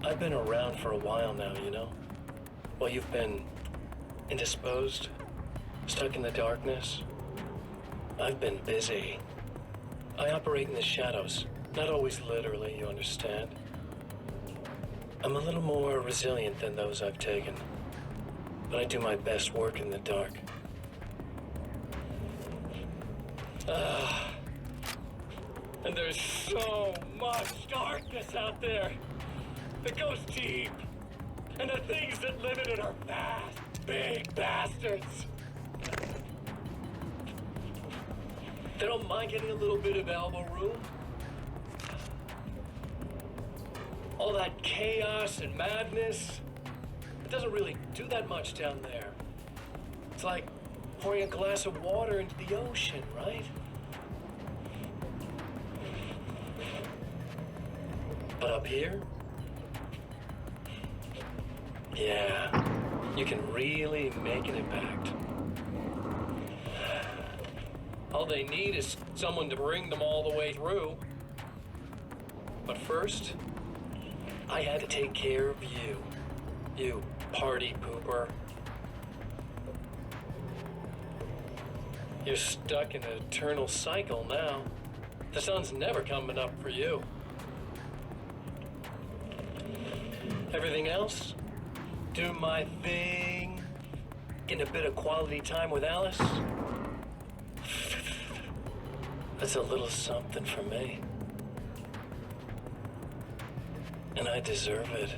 I've been around for a while now, you know? Well, you've been indisposed, stuck in the darkness. I've been busy. I operate in the shadows, not always literally, you understand? I'm a little more resilient than those I've taken, but I do my best work in the dark. And there's so much darkness out there that goes deep, and the things that live in it are vast. Big bastards. They don't mind getting a little bit of elbow room. All that chaos and madness, it doesn't really do that much down there. It's like pouring a glass of water into the ocean, right? But up here, yeah. You can really make an impact. All they need is someone to bring them all the way through. But first, I had to take care of you. You party pooper. You're stuck in an eternal cycle now. The sun's never coming up for you. Everything else? Do my thing, get a bit of quality time with Alice. That's a little something for me. And I deserve it.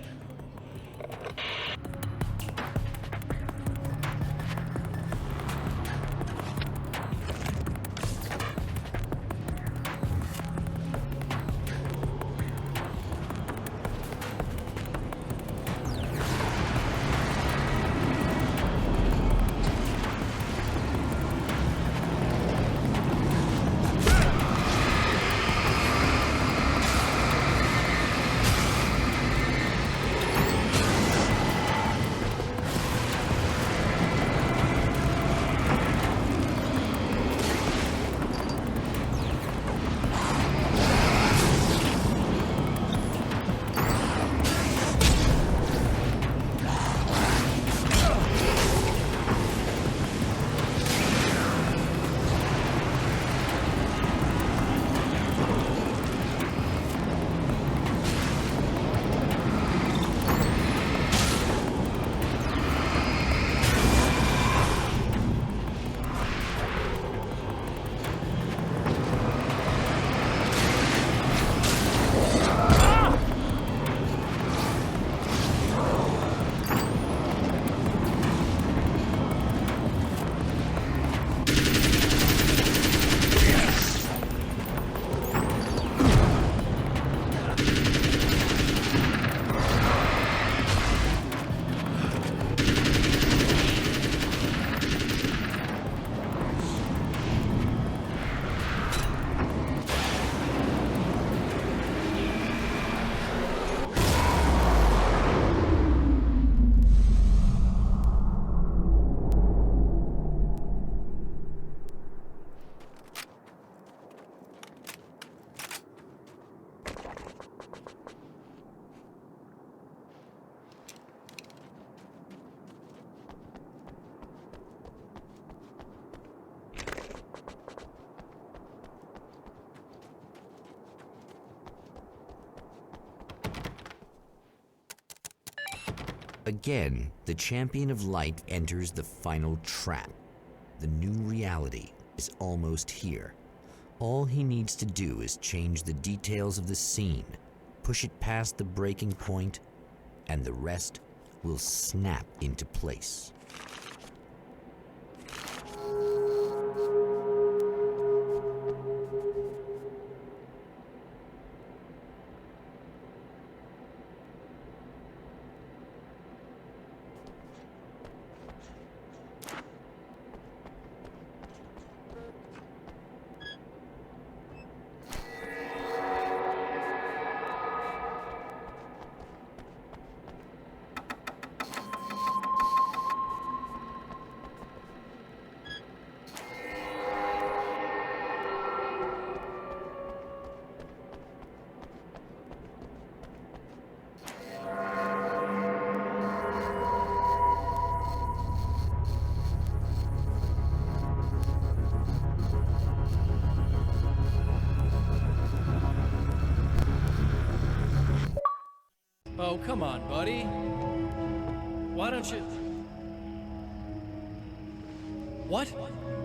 Again, the champion of light enters the final trap. The new reality is almost here. All he needs to do is change the details of the scene, push it past the breaking point, and the rest will snap into place. Oh, come on, buddy. Why don't you... What?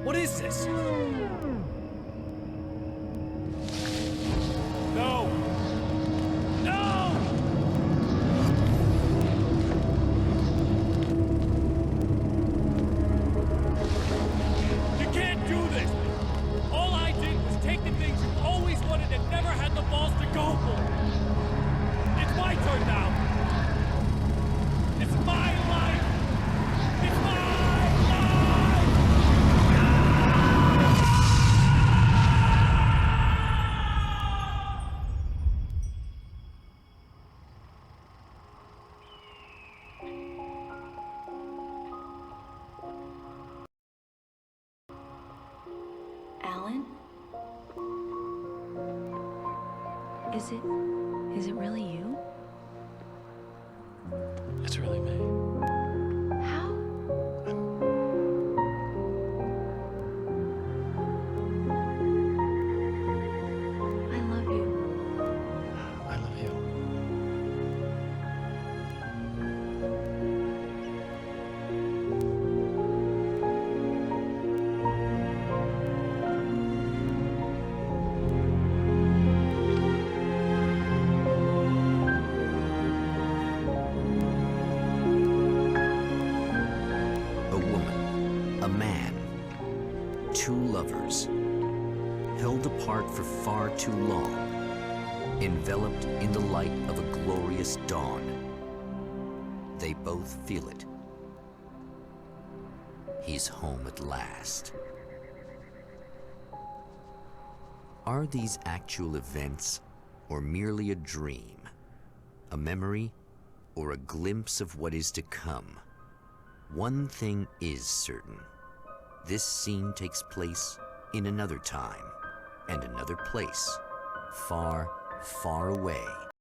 What is this? No! No! You can't do this! All I did was take the things you always wanted and never had the balls to go for. It's my turn now! It's my life! It's my life! Alan? Is it really you? It's really me. How? I love you. I love you. Two lovers, held apart for far too long, enveloped in the light of a glorious dawn. They both feel it. He's home at last. Are these actual events, or merely a dream? A memory, or a glimpse of what is to come? One thing is certain. This scene takes place in another time and another place, far, far away.